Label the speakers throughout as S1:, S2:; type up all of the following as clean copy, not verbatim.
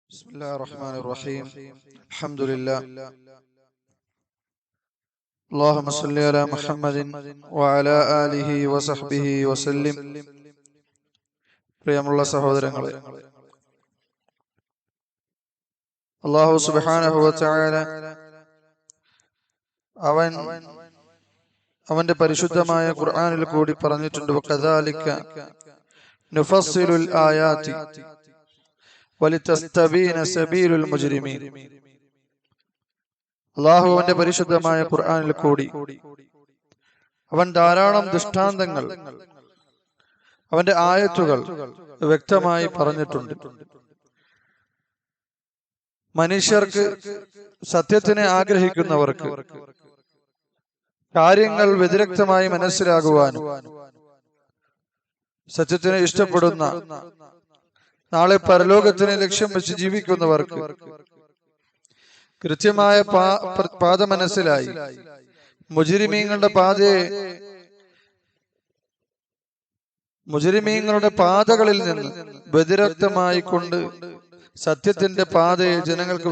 S1: بسم الله الرحمن الرحيم. الحمد لله. اللهم صل على محمد وعلى آله وصحبه وسلم. പ്രിയമുള്ള സഹോദരങ്ങളെ, അല്ലാഹു സുബ്ഹാനഹു വ തആല അവന്റെ പരിശുദ്ധമായ ഖുർആനിൽ കൂടി പറഞ്ഞിട്ടുണ്ട്, വകദാലിക നുഫസ്സിലുൽ ആയാതി വലിതസ്തബീന സബീലുൽ മുജ്രിമീൻ. അല്ലാഹു അവന്റെ പരിശുദ്ധമായ ഖുർആനിൽ കൂടി അവൻ ധാരാളം ദൃഷ്ടാന്തങ്ങൾ, അവന്റെ ആയത്തുകൾ വ്യക്തമായി പറഞ്ഞിട്ടുണ്ട്. മനുഷ്യർക്ക്, സത്യത്തിനെ ആഗ്രഹിക്കുന്നവർക്ക് കാര്യങ്ങൾ വ്യതിരക്തമായി മനസ്സിലാകുവാനും സത്യത്തിനെ ഇഷ്ടപ്പെടുന്ന, നാളെ പരലോകത്തിനെ ലക്ഷ്യം വെച്ച് ജീവിക്കുന്നവർക്ക് കൃത്യമായ പാത മനസ്സിലായി മുജ്രിമീങ്ങളുടെ പാതകളിൽ നിന്ന് വ്യതിരക്തമായി കൊണ്ട് സത്യത്തിന്റെ പാതയെ ജനങ്ങൾക്ക്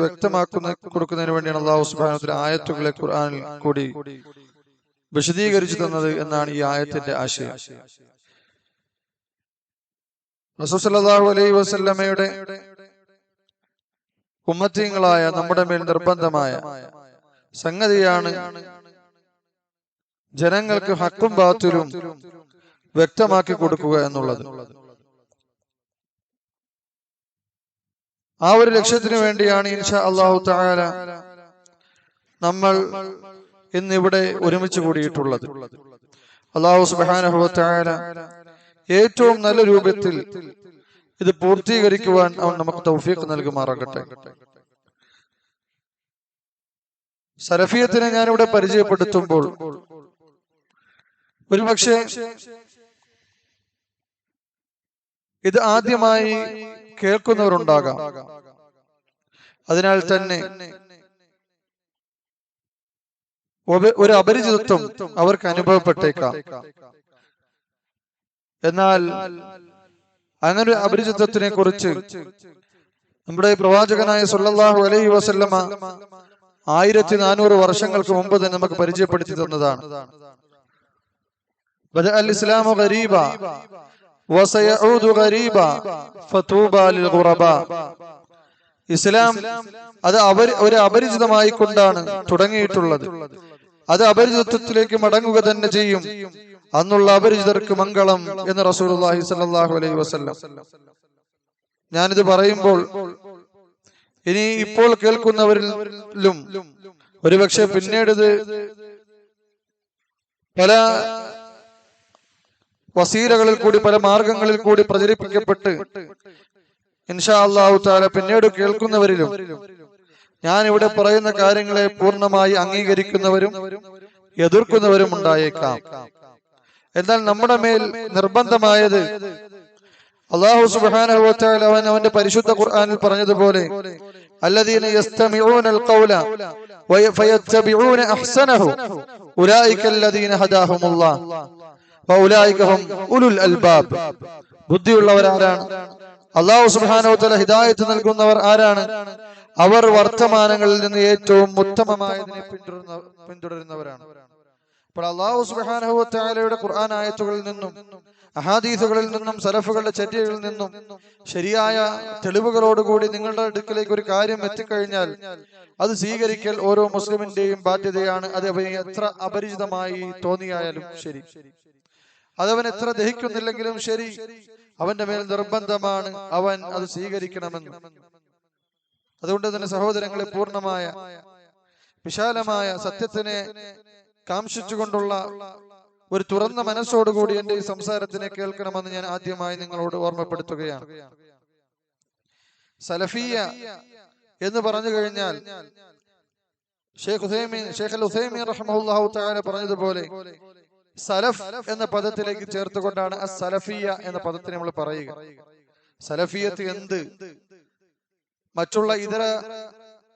S1: കൊടുക്കുന്നതിന് വേണ്ടിയാണ് അല്ലാഹു സുബ്ഹാനഹു വ തആല ആയത്തുകളെ ഖുർആനിൽ കൂടി വിശദീകരിച്ചു തന്നത് എന്നാണ് ഈ ആയത്തിന്റെ ആശയം. റസൂൽ സല്ലല്ലാഹു അലൈഹി വസല്ലമയുടെ ഉമ്മത്തീങ്ങളായ നമ്മുടെ മേൽ നിർബന്ധമായ സംഗതിയാണ് ജനങ്ങൾക്ക് ഹക്കും ബാത്തിലും വ്യക്തമാക്കി കൊടുക്കുക എന്നുള്ളത്. ആ ഒരു ലക്ഷ്യത്തിന് വേണ്ടിയാണ് ഇൻഷാ അല്ലാഹു തആല നമ്മൾ ഇന്നിവിടെ ഒരുമിച്ച് കൂടിയിട്ടുള്ളത്. അല്ലാഹു സുബ്ഹാനഹു വ തആല ഏറ്റവും നല്ല രൂപത്തിൽ ഇത് പൂർത്തീകരിക്കുവാൻ അവൻ നമുക്ക് തൗഫീഖ് നൽകുമാറാകട്ടെ. സലഫിയത്തിനെ ഞാനിവിടെ പരിചയപ്പെടുത്തുമ്പോൾ ഒരുപക്ഷെ ഇത് ആദ്യമായി കേൾക്കുന്നവരുണ്ടാകാം. അതിനാൽ തന്നെ ഒരു അപരിചിതത്വം അവർക്ക് അനുഭവപ്പെട്ടേക്കാം. എന്നാൽ അങ്ങനെ അപരിചിതത്വത്തിനെ കുറിച്ച് നമ്മുടെ പ്രവാചകനായ സല്ലല്ലാഹു അലൈഹി വസല്ലമ 1400 വർഷങ്ങൾക്ക് മുമ്പ് തന്നെ നമുക്ക് പരിചയപ്പെടുത്തി തന്നതാണ്. ബദഅൽ ഇസ്ലാമു ഗരീബ വസയഊദു ഗരീബ ഫതൂബാ ലിൽ ഗുറബാ. ഇസ്ലാം അത് ഒരു അപരിചിതമായി കൊണ്ടാണ് തുടങ്ങിയിട്ടുള്ളത്. അത് അപരിചിതത്വത്തിലേക്ക് മടങ്ങുക തന്നെ ചെയ്യും. അന്നുള്ള അപരിചിതർക്ക് മംഗളം എന്ന് റസൂലുള്ളാഹി സ്വല്ലല്ലാഹു അലൈഹി വസല്ലം. ഞാനിത് പറയുമ്പോൾ ഇനി ഇപ്പോൾ കേൾക്കുന്നവരിലും ഒരുപക്ഷെ പിന്നീട് ഇത് പല വസീലകളിൽ കൂടി, പല മാർഗങ്ങളിൽ കൂടി പ്രചരിപ്പിക്കപ്പെട്ട് ഇൻഷാ അല്ലാഹു തആല പിന്നീട് കേൾക്കുന്നവരിലും ഞാൻ ഇവിടെ പറയുന്ന കാര്യങ്ങളെ പൂർണ്ണമായി അംഗീകരിക്കുന്നവരും എതിർക്കുന്നവരും ഉണ്ടായേക്കാം. എന്നാൽ നമ്മുടെ മേൽ നിർബന്ധമായത് അല്ലാഹു സുബ്ഹാനഹു വ തആല അവന്റെ പരിശുദ്ധ ഖുർആനിൽ പറഞ്ഞതുപോലെ അല്ലദീന യസ്തമിഊനൽ ഖൗല വയത്തബിഊന അഹ്സനഹു ഉലൈക അല്ലദീന ഹദാഹുമുല്ലാഹ് വഉലൈക ഹും ഉലുൽ അൽബാബ്. ബുദ്ധിയുള്ളവർ ആരാണ്? അല്ലാഹു സുബ്ഹാനഹു വ തആല ഹിദായത്ത് നൽകുന്നവർ ആരാണ്? അവർ വർത്തമാനങ്ങളിൽ നിന്ന് ഏറ്റവും ഉത്തമമായതിനെ പിന്തുടരുന്നവരാണ്. അപ്പോൾ അല്ലാഹു സുബ്ഹാനഹു വ തആലയുടെ ഖുർആൻ ആയത്തുകളിൽ നിന്നും അഹാദീസുകളിൽ നിന്നും സലഫുകളുടെ ചര്യകളിൽ നിന്നും ശരിയായ തെളിവുകളോടുകൂടി നിങ്ങളുടെ അടുക്കലേക്ക് ഒരു കാര്യം എത്തിക്കഴിഞ്ഞാൽ അത് സ്വീകരിക്കൽ ഓരോ മുസ്ലിമിന്റെയും ബാധ്യതയാണ്. അത് എത്ര അപരിചിതമായി തോന്നിയാലും ശരി, അതവൻ എത്ര ദഹിക്കുന്നില്ലെങ്കിലും ശരി, അവന്റെ മേൽ നിർബന്ധമാണ് അവൻ അത് സ്വീകരിക്കണമെന്ന്. അതുകൊണ്ട് തന്നെ സഹോദരങ്ങളെ, പൂർണ്ണമായ വിശാലമായ സത്യത്തിനെ കാംക്ഷിച്ചുകൊണ്ടുള്ള ഒരു തുറന്ന മനസ്സോടുകൂടി എന്റെ ഈ സംസാരത്തിനെ കേൾക്കണമെന്ന് ഞാൻ ആദ്യമായി നിങ്ങളോട് ഓർമ്മപ്പെടുത്തുകയാണ്. സലഫിയ എന്ന് പറഞ്ഞു കഴിഞ്ഞാൽ ഷെയ്ഖ് ഉസൈമീൻ റഹിമഹുല്ലാഹു തആല പറഞ്ഞതുപോലെ സലഫ് എന്ന പദത്തിലേക്ക് ചേർത്തുകൊണ്ടാണ് അസ്-സലഫിയ എന്ന പദത്തിന് നമ്മൾ പറയുക. സലഫിയത്ത് എന്ത്? മറ്റുള്ള ഇതര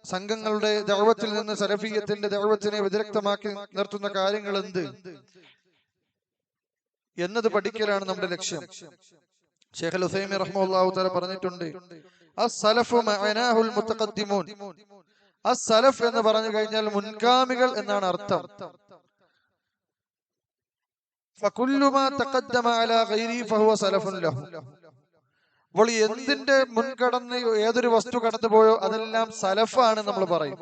S1: സംഘങ്ങളുടെ ദഅവത്തിൽ നിന്ന് സലഫിയത്തിന്റെ ദഅവത്തിനെ വ്യതിരക്തമാക്കി നിർത്തുന്ന കാര്യങ്ങൾ എന്ത് എന്നത് പഠിക്കലാണ് നമ്മുടെ ലക്ഷ്യം. ഷെയ്ഖ് ഉസൈമീൻ റഹിമഹുല്ലാഹു തആല പറഞ്ഞിട്ടുണ്ട്, അസ്സലഫു മഅനാഹുൽ മുതഖദ്ദിമൂൻ. അസ്സലഫ് എന്ന് പറഞ്ഞു കഴിഞ്ഞാൽ മുൻഗാമികൾ എന്നാണ് അർത്ഥം. ഫകുല്ലു മാ തഖദ്ദമ അലാ ഗൈരി ഫഹുവ സലഫുൻ ലഹു. അപ്പോൾ എന്തിന്റെ മുൻകടന്ന് ഏതൊരു വസ്തു കടന്നുപോയോ അതെല്ലാം സലഫാണ് നമ്മൾ പറയും.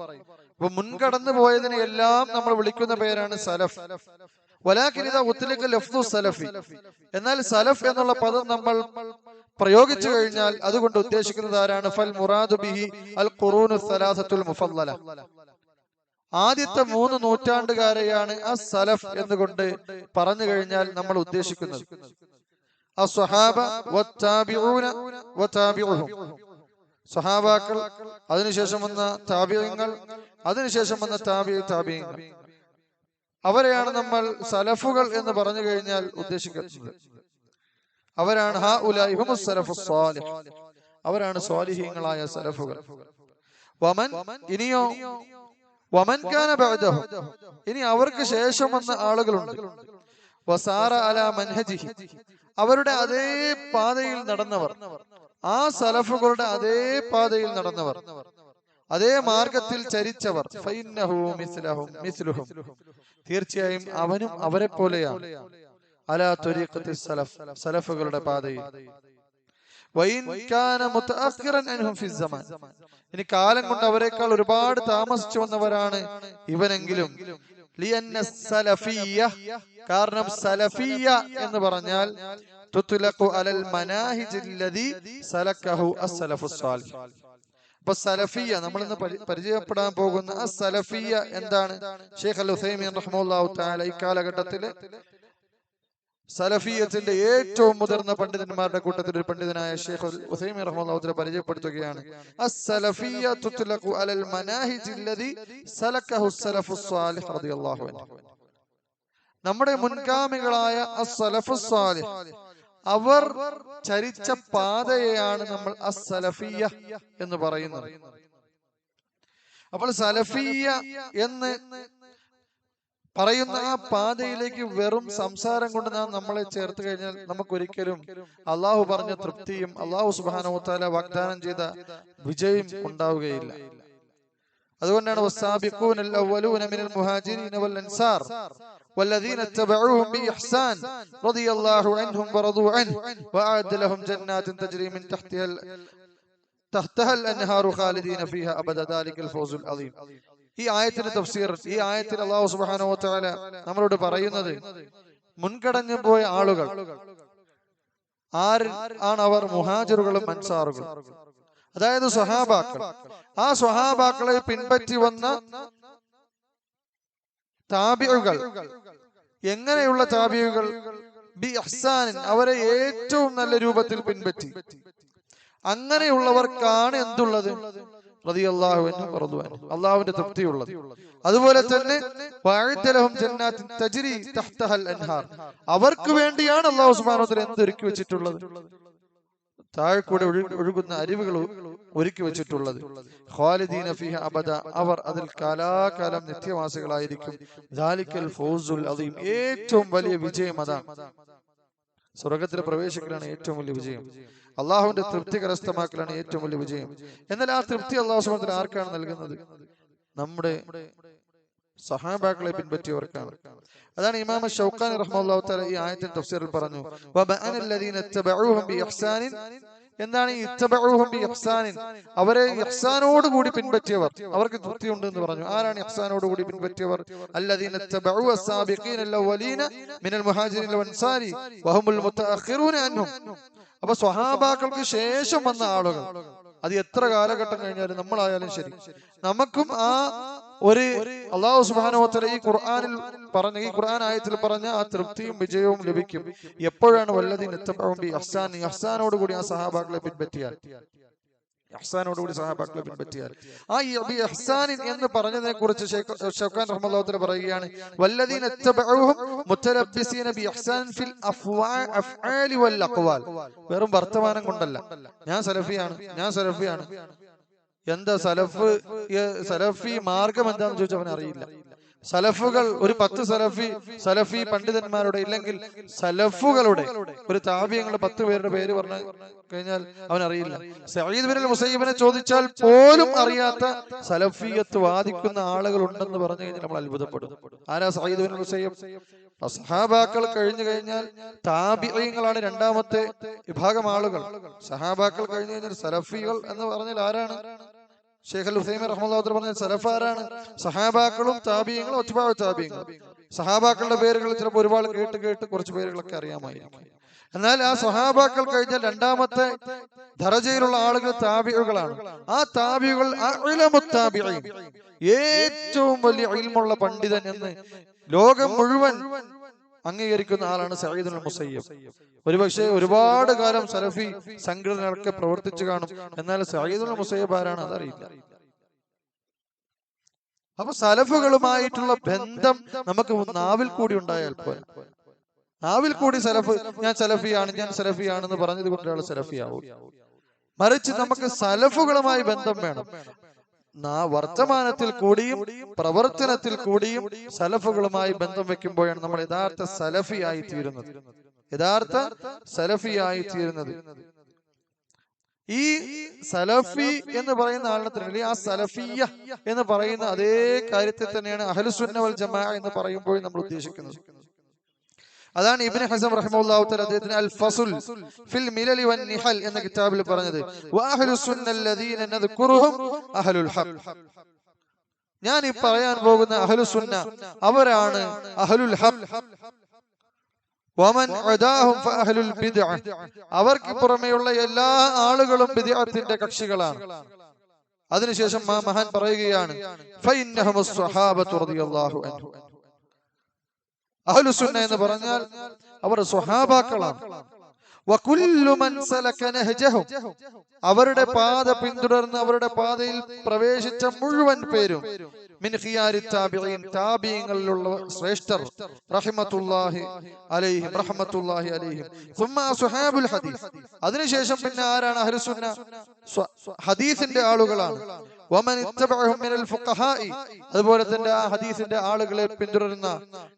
S1: അപ്പൊ മുൻകടന്നു പോയതിനെ എല്ലാം നമ്മൾ വിളിക്കുന്ന പേരാണ് സലഫ്. വലാകിൻ ഇദാ ഉത്ലിഖ ലഫ്ദു സലഫി, എന്നാൽ സലഫ് എന്നുള്ള പദം നമ്മൾ പ്രയോഗിച്ചു കഴിഞ്ഞാൽ അതുകൊണ്ട് ഉദ്ദേശിക്കുന്നത് ആരാണ്? ഫൽ മുറാദു ബിഹി അൽ ഖുറൂനു സലാസത്തുൽ മുഫദ്ദല, ആദ്യത്തെ 3 നൂറ്റാണ്ടുകാരെയാണ് അസ്സലഫ് എന്നുകൊണ്ട് പറഞ്ഞു കഴിഞ്ഞാൽ നമ്മൾ ഉദ്ദേശിക്കുന്നത്. അസ്സഹാബ വത്താബിഊന വതാബിഉഹും, സഹാബാക്കൾ, അതിനുശേഷം വന്ന താബിഈങ്ങൾ, അതിനുശേഷം വന്ന താബിഈങ്ങൾ, അവരെയാണ് നമ്മൾ സലഫുകൾ എന്ന് പറഞ്ഞു കഴിഞ്ഞാൽ ഉദ്ദേശിക്കുന്നത്. അവരാണ് ഹഉലാഇ ഹുമുസ് സലഫുസ് സാലിഹ്, അവരാണ് സ്വാലിഹീങ്ങളായ സലഫുകൾ. വമൻ, ഇനിയോ വമൻ കാന ബഅദഹു, ഇനി അവർക്ക് ശേഷം വന്ന ആളുകളുണ്ട്. വസാറ അലാ മൻഹജിഹി, അവരുടെ അതേ പാതയിൽ നടന്നവർ, ആ സലഫുകളുടെ അതേ പാതയിൽ നടന്നവർ, അതേ മാർഗത്തിൽ ചരിച്ചവർ. ഫഇന്നഹു മിസ്ലുഹും, തീർച്ചയായും അവനും അവരെ പോലെയാണ്. അലാ ത്വരീഖത്തി സലഫ്, സലഫുകളുടെ പാതയിൽ. വഇൻ കാന മുതഅഖിറൻ അൻഹും ഫി സമാൻ, ഇനി കാലം കൊണ്ട് അവരെക്കാൾ ഒരുപാട് താമസിച്ചു വന്നവരാണ് ഇവനെങ്കിലും. ലിഅന്ന സലഫിയ്യ, കാരണം സലഫിയ്യ എന്ന് പറഞ്ഞാൽ തുത്ലഖു അലൽ മനാഹിജ് അല്ലദി സലക്കഹു അസ്സലഫുസ് സാലിഹ്. അപ്പൊ സലഫിയ്യ, നമ്മൾ ഇന്ന് പരിചയപ്പെടാൻ പോകുന്ന അസ്സലഫിയ്യ എന്താണ്? ശൈഖ് അൽ ഉസൈമീൻ റഹിമഹുല്ലാഹു തആല ഈ കാലഘട്ടത്തിലെ സലഫിയത്തിന്റെ ഏറ്റവും മുതിർന്ന പണ്ഡിതന്മാരുടെ കൂട്ടത്തിൽ ഒരു പണ്ഡിതനായ ശൈഖ് ഉസൈമീൻ റഹിമഹുല്ലാഹു തആല പരിചയപ്പെടുത്തുകയാണ്. അസ്സലഫിയ്യ തുത്ലഖു അലൽ മനാഹിജ് അല്ലദി സലക്കഹു അസ്സലഫുസ് സാലിഹ് റളിയല്ലാഹു അൻഹു. നമ്മുടെ മുൻഗാമികളായ അസ്സലഫുസ് സാലിഹ്, അവർ ചരിച്ച പാതയെയാണ് നമ്മൾ അസ്സലഫിയ്യ എന്ന് പറയുന്നത്. അപ്പോൾ സലഫിയ്യ എന്ന് പറയുന്ന ആ പാതയിലേക്ക് വെറും സംസാരം കൊണ്ട് നാം നമ്മളെ ചേർത്ത് കഴിഞ്ഞാൽ നമുക്കൊരിക്കലും അള്ളാഹു പറഞ്ഞ തൃപ്തിയും അള്ളാഹു സുബ്ഹാനഹു വ തആല വാഗ്ദാനം ചെയ്ത വിജയം ഉണ്ടാവുകയില്ല. അതുകൊണ്ടാണ് വസ്സാബിഖൂനൽ അവ്വലൂന മിനൽ മുഹാജിരീന വൽ അൻസാർ والذين اتبعوهم بإحسان رضي الله عنهم ورضوا عنه وأعد لهم جنات تجري من تحتها الأنهار خالدين فيها أبدا ذلك الفوز العظيم. ഈ ആയത്തിന്റെ തഫ്സീർ, ഈ ആയത്തിൽ അല്ലാഹു സുബ്ഹാനഹു വ തആല നമ്മളോട് പറയുന്നത്, മുൻകടന്നു പോയ ആളുകൾ ആണ് അവർ? മുഹാജിറുകളും അൻസാറുകളും, അതായത് സ്വഹാബാക്കൾ. ആ സ്വഹാബാക്കളെ പിൻപറ്റി വന്ന താബിഉകൾ. എങ്ങനെയുള്ള താബിഉകൾ? ബി ഇഹ്സാനിൻ, അവരെ ഏറ്റവും നല്ല രൂപത്തിൽ പിൻപറ്റി. അങ്ങനെയുള്ളവർക്കാണ് എന്തുള്ളത്? റളിയല്ലാഹു അൻഹു വറദു അൻഹു, അല്ലാഹുവിന്റെ തൃപ്തിയുള്ളത്. അതുപോലെ തന്നെ വഅഅദ ലഹും ജന്നാത്തിൻ തജ്രി തഹ്തഹൽ അൻഹാർ, അവർക്ക് വേണ്ടിയാണ് അല്ലാഹു സുബ്ഹാനഹു വ തആല എന്തൊരുക്കി വെച്ചിട്ടുള്ളത്? താഴെ കൂടെ ഒഴുകുന്ന അരുവികൾ ഒരുക്കി വെച്ചിട്ടുള്ളത്. ഖാലിദീന ഫീഹ അബദ, അവർ അതിൽ കാലാകാലം നിത്യവാസികളായിരിക്കും. ദാലിക്കൽ ഫൗസുൽ അദീം, ഏറ്റവും വലിയ വിജയം അതാണ്. സ്വർഗത്തിൽ പ്രവേശിക്കലാണ് ഏറ്റവും വലിയ വിജയം. അള്ളാഹുവിന്റെ തൃപ്തി കരസ്ഥമാക്കലാണ് ഏറ്റവും വലിയ വിജയം. എന്നാൽ ആ തൃപ്തി അള്ളാഹു സുബ്ഹാനഹു വ തആല ആർക്കാണ് നൽകുന്നത്? നമ്മുടെ സഹാബാക്കളെ പിൻപറ്റിയവർക്കാണ്. അതാണ് ഇമാം ശൗഖാനി റഹ്മത്തുള്ളാഹി തആല ഈ ആയത്തിന്റെ തഫ്സീറിൽ പറഞ്ഞു, വബഅനല്ലദീന ഇത്തബഊഹും ബിഇഹ്സാനിൻ. എന്താണ് ഈ ഇത്തബഊഹും ബിഇഹ്സാനിൻ? അവരെ ഇഹ്സാനോട് കൂടി പിൻപറ്റിയവർ, അവർക്ക് തൃപ്തിയുണ്ട് എന്ന് പറഞ്ഞു. ആരാണ് ഇഹ്സാനോട് കൂടി പിൻപറ്റിയവർ? അല്ലദീന ഇത്തബഊ അസ്സാബിഖീനൽ അവ്വലീന മിനൽ മുഹാജിരീന വൽ അൻസാരി വഹുമുൽ മുതഅഖിറൂന അൻഹും. അപ്പൊ സ്വഹാബാക്കൾക്ക് ശേഷം വന്ന ആളുകൾ, അത് എത്ര കാലഘട്ടം കഴിഞ്ഞാലും നമ്മളായാലും ശരി, നമുക്കും ആ ഒരു അല്ലാഹു സുബ്ഹാനഹു വ തആല ഈ ഖുർആനിൽ പറഞ്ഞ, ഈ ഖുർആൻ ആയത്തിൽ പറഞ്ഞ ആ തൃപ്തിയും വിജയവും ലഭിക്കും. എപ്പോഴാണ്? വല്ലദീന ഇത്തബഊ ബി ഇഹ്സാൻ, ഇഹ്സാനോട് കൂടി ആ സഹാബാക്കളെ പിൻപറ്റിയാൽ, ഇഹ്സാനോടുകൂടി സഹാബാക്കളെ പിൻപറ്റിയാൽ. ആ ഇഹ്സാനിൻ എന്ന് പറഞ്ഞതിനെ കുറിച്ച് ശൗഖാൻ റഹ്മത്തുള്ളാഹി തആല പറയുകയാണ്, വല്ലദീന ഇത്തബഊഹും മുതലബ്ബിസീന ബി ഇഹ്സാൻ ഫിൽ അഫ്ആലി വൽ അഖ്വാൽ. വെറും വർത്തമാനം കൊണ്ടല്ല, ഞാൻ സലഫിയാണ്, ഞാൻ സലഫിയാണ്. എന്താ സലഫി മാർഗം എന്താണെന്ന് ചോദിച്ചാൽ അവൻ അറിയില്ല. സലഫുകൾ ഒരു 10 സലഫി പണ്ഡിതന്മാരുടെ ഇല്ലെങ്കിൽ സലഫുകളുടെ ഒരു താബിയങ്ങളുടെ 10 പേരുടെ പേര് പറഞ്ഞു കഴിഞ്ഞാൽ അവൻ അറിയില്ല. സഈദ് ബിൻ മുസയ്യിബിനെ ചോദിച്ചാൽ പോലും അറിയാത്ത സലഫിയത്ത് വാദിക്കുന്ന ആളുകൾ ഉണ്ടെന്ന് പറഞ്ഞു കഴിഞ്ഞാൽ നമ്മൾ അത്ഭുതപ്പെടും. ആരാ സഈദ് ബിൻ മുസയ്യിബ്? സഹാബാക്കൾ കഴിഞ്ഞു കഴിഞ്ഞാൽ താബിഈങ്ങളാണ് രണ്ടാമത്തെ വിഭാഗം ആളുകൾ. സഹാബാക്കൾ കഴിഞ്ഞു കഴിഞ്ഞാൽ സലഫികൾ എന്ന് പറഞ്ഞാൽ ആരാണ്? ഷെയ്ഖ് അൽ ഉസൈമീൻ റഹ്മത്തുള്ളാഹി പറഞ്ഞ സലഫ് ആരാണ്? സഹാബാക്കളും താബിഈങ്ങളും അത്ബാഉ താബിഈങ്ങളും. സഹാബാക്കളുടെ പേരുകൾ ചിലപ്പോൾ ഒരുപാട് കേട്ട് കുറച്ച് പേരുകളൊക്കെ അറിയാമായിരിക്കും. എന്നാൽ ആ സഹാബാക്കൾ കഴിഞ്ഞാൽ രണ്ടാമത്തെ ദറജയിലുള്ള ആളുകൾ താബിഈകളാണ്. ആ താബിഈകൾ അഅ്ലമുത് താബിഈൻ, ഏറ്റവും വലിയ ഇൽമുള്ള പണ്ഡിതൻ എന്ന് ലോകം മുഴുവൻ അംഗീകരിക്കുന്ന ആളാണ് സഈദ് ബിൻ മുസയ്യിബ്. ഒരുപക്ഷെ ഒരുപാട് കാലം സലഫി സംഘടനകളൊക്കെ പ്രവർത്തിച്ചു കാണും. എന്നാൽ സഈദ് ബിൻ മുസയ്യിബ് ആരാണ് അതറിയില്ല. അപ്പൊ സലഫുകളുമായിട്ടുള്ള ബന്ധം നമുക്ക് നാവിൽ കൂടി ഉണ്ടായാൽ പോരാ. നാവിൽ കൂടി ഞാൻ സലഫിയാണെന്ന് പറഞ്ഞത് കൊണ്ട് ഒരാൾ സലഫിയാവും. മറിച്ച് നമുക്ക് സലഫുകളുമായി ബന്ധം വേണം. വർത്തമാനത്തിൽ കൂടിയും പ്രവർത്തനത്തിൽ കൂടിയും സലഫുകളുമായി ബന്ധം വെക്കുമ്പോഴാണ് നമ്മൾ യഥാർത്ഥ സലഫിയായി തീരുന്നത്. ഈ സലഫി എന്ന് പറയുന്ന ആളിനെ ആ സലഫിയ എന്ന് പറയുന്ന അതേ കാര്യത്തെ തന്നെയാണ് അഹ്ലുസുന്ന വൽ ജമാഅ എന്ന് പറയുമ്പോൾ നമ്മൾ ഉദ്ദേശിക്കുന്നത്. അതാണ് ഇബ്നു ഹസം റഹിമഹുല്ലാഹു തആല അദ്ദേഹത്തിന് അൽ ഫസ്ൽ ഫിൽ മിലൽ വൻ നിഹൽ എന്ന കിതാബിൽ പറഞ്ഞത്, വ അഹ്ലുസ് സുന്ന അല്ലദീന നദ്കുറുഹും അഹ്ലുൽ ഹഖ്. ഞാൻ ഈ പറയാൻ പോകുന്ന അഹ്ലുസ് സുന്ന അവരാണ് അഹ്ലുൽ ഹഖ്. വമൻ അദാഹും ഫഅഹ്ലുൽ ബിദ്അ, അവർക്ക് പുറമെയുള്ള എല്ലാ ആളുകളും ബിദ്അത്തിന്റെ കക്ഷികളാണ്. അതിനുശേഷം മഹാൻ പറയുകയാണ്, ഫഇന്നഹുമുസ് സ്വഹാബത്തു റളിയല്ലാഹു അൻഹു. അഹ്ലുസുന്ന എന്ന് പറഞ്ഞാൽ അവർ സ്വഹാബാക്കളാണ്. വകുല്ലു മൻ സലക നഹ്ജഹും, അവരുടെ പാത പിന്തുടർന്ന് അവരുടെ പാതയിൽ പ്രവേശിച്ച മുഴുവൻ പേരും മിൻ ഖിയാരി താബിഈൻ, താബിഈങ്ങളിലുള്ള ശ്രേഷ്ഠർ റഹ്മത്തുള്ളാഹി അലൈഹിം. സുമ്മ അസ്ഹാബുൽ ഹദീസ്, അതിനുശേഷം പിന്നെ ആരാണ് അഹ്ലുസുന്ന? ഹദീസിന്റെ ആളുകളാണ്. വമൻ ഇത്തബഅഹും മിനൽ ഫുഖഹാഇ, അതുപോലെ തന്നെ ആ ഹദീസിന്റെ ആളുകളെ പിന്തുടരുന്ന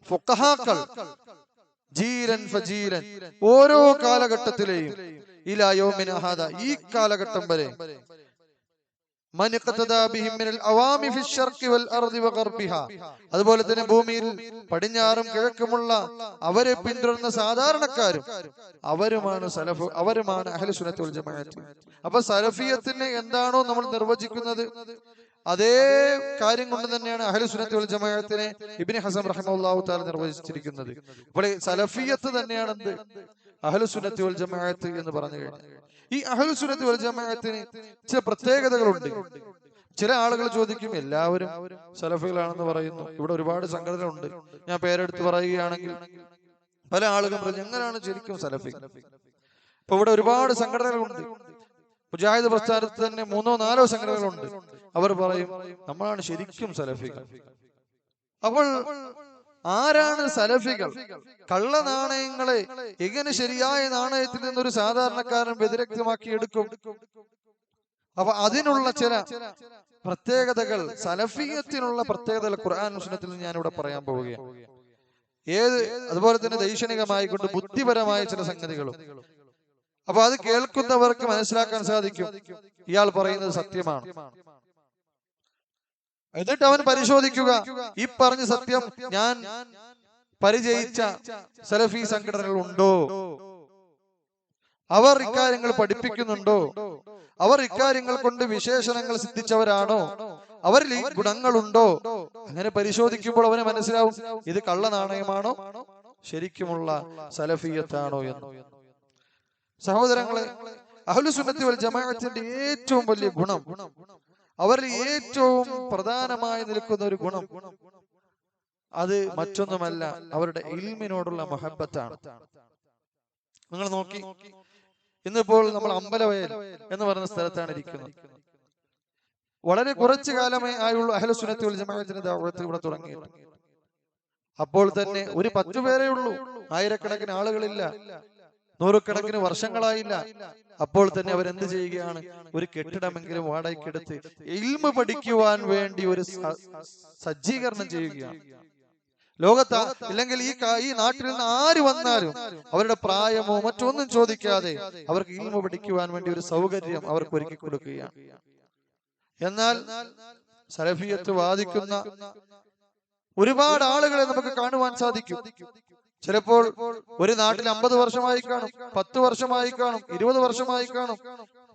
S1: ഫുഖഹാക്കൾ ജീലൻ ഫജീലൻ, ഓരോ കാലഘട്ടത്തിലെയും ഇലാ യൗമിന ഹാദാ, ഈ കാലഘട്ടം വരെ മൻ ഖതദാ ബിഹിം മിനൽ അവാമി ഫി ശർഖി വൽ അർദി വഗർബിഹാ, അതുപോലെ തന്നെ ഭൂമിയിൽ പടിഞ്ഞാറും കിഴക്കുമുള്ള അവരെ പിന്തുടരുന്ന സാധാരണക്കാരും അവരുമാണ് സലഫ്, അവരുമാണ് അഹ്ലുസുന്നത്ത് വൽ ജമാഅത്ത്. അപ്പൊ സലഫിയത്തിനെ എന്താണോ നമ്മൾ നിർവചിക്കുന്നത് അതേ കാര്യം കൊണ്ട് തന്നെയാണ് അഹ്ലുസുന്നത്ത് വൽ ജമാഅത്തിനെ ഇബ്നു ഹസം റഹിമഹുല്ലാഹു തആല നിർവചിച്ചിരിക്കുന്നത്. അപ്പോൾ സലഫിയത്ത് തന്നെയാണ് എന്ത്? അഹ്ലുസുന്നത്ത് വൽ ജമാഅത്ത് എന്ന് പറഞ്ഞു കഴിഞ്ഞാൽ ഈ അഹ്ലുസുന്നത്ത് വൽ ജമാഅത്തിന് ചില പ്രത്യേകതകളുണ്ട്. ചില ആളുകൾ ചോദിക്കും, എല്ലാവരും സലഫികളാണെന്ന് പറയുന്നു, ഇവിടെ ഒരുപാട് സംഘടനകളുണ്ട്. ഞാൻ പേരെടുത്ത് പറയുകയാണെങ്കിൽ പല ആളുകളും പറഞ്ഞു എങ്ങനെയാണ് ശരിക്കും സലഫി? ഇപ്പൊ ഇവിടെ ഒരുപാട് സംഘടനകളുണ്ട്. മുജാഹിദ് പ്രസ്ഥാനത്ത് തന്നെ 3-4 സംഘടനകളുണ്ട്. അവർ പറയും നമ്മളാണ് ശരിക്കും സലഫികൾ. അപ്പോൾ ആരാണ് സലഫികൾ? കള്ള നാണയങ്ങളെ എങ്ങനെ ശരിയായ നാണയത്തിൽ നിന്നൊരു സാധാരണക്കാരൻ വ്യതിരക്തമാക്കി എടുക്കും? അപ്പൊ അതിനുള്ള ചില പ്രത്യേകതകൾ, സലഫിയത്തിനുള്ള പ്രത്യേകതകൾ ഖുർആൻ സുന്നത്തിൽ ഞാൻ ഇവിടെ പറയാൻ പോവുകയാണ്. അതുപോലെ തന്നെ ദൈക്ഷണികമായിക്കൊണ്ട് ബുദ്ധിപരമായ ചില സംഗതികളും. അപ്പൊ അത് കേൾക്കുന്നവർക്ക് മനസ്സിലാക്കാൻ സാധിക്കും ഇയാൾ പറയുന്നത് സത്യമാണ്. എന്നിട്ട് അവൻ പരിശോധിക്കുക, ഈ പറഞ്ഞ സത്യം ഞാൻ പരിചയിച്ച സലഫി സംഘടനകൾ ഉണ്ടോ, അവർ ഇക്കാര്യങ്ങൾ പഠിപ്പിക്കുന്നുണ്ടോ, അവർ ഇക്കാര്യങ്ങൾ കൊണ്ട് വിശേഷണങ്ങൾ സിദ്ധിച്ചവരാണോ, അവരിൽ ഈ ഗുണങ്ങളുണ്ടോ? അങ്ങനെ പരിശോധിക്കുമ്പോൾ അവന് മനസ്സിലാവും ഇത് കള്ള നാണയമാണോ ശരിക്കുമുള്ള സലഫിയത്താണോ എന്ന്. സഹോദരങ്ങളെ, അഹ്ലുസുന്നത്തി വൽ ജമാഅത്തിന്റെ ഏറ്റവും വലിയ ഗുണം, അവരിൽ ഏറ്റവും പ്രധാനമായി നിൽക്കുന്ന ഒരു ഗുണം, അത് മറ്റൊന്നുമല്ല അവരുടെ ഇൽമിനോടുള്ള മഹബത്താണ്. നിങ്ങൾ നോക്കി, ഇന്നിപ്പോൾ നമ്മൾ അമ്പലവയൽ എന്ന് പറയുന്ന സ്ഥലത്താണ് ഇരിക്കുന്നത്. വളരെ കുറച്ചു കാലമേ ആയുള്ളൂ അഹ്ലുസുന്നത്തി വൽ ജമാഅത്തിന്റെ ദഅവത്ത് ഇവിടെ തുടങ്ങിയിട്ട്. അപ്പോൾ തന്നെ ഒരു 10 പേരേ ഉള്ളൂ, ആയിരക്കണക്കിന് ആളുകളില്ല. നൂറുകണക്കിന് വർഷങ്ങളായില്ല. അപ്പോൾ തന്നെ അവരെന്ത് ചെയ്യുകയാണ്? ഒരു കെട്ടിടമെങ്കിലും വാടകയ്ക്കെടുത്ത് ഇൽമ പഠിക്കുവാൻ വേണ്ടി ഒരു സജ്ജീകരണം ചെയ്യുകയാണ്. ലോകത്ത് ഇല്ലെങ്കിൽ ഈ നാട്ടിൽ നിന്ന് ആര് വന്നാലും അവരുടെ പ്രായമോ മറ്റൊന്നും ചോദിക്കാതെ അവർക്ക് ഇൽമ പഠിക്കുവാൻ വേണ്ടി ഒരു സൗകര്യം അവർക്ക് ഒരുക്കി കൊടുക്കുകയാണ്. എന്നാൽ സലഫിയത്ത് വാദിക്കുന്ന ഒരുപാട് ആളുകളെ നമുക്ക് കാണുവാൻ സാധിക്കും. ചിലപ്പോൾ ഒരു നാട്ടിൽ 50 വർഷമായി കാണും, 10 വർഷമായി കാണും, 20 വർഷമായി കാണും,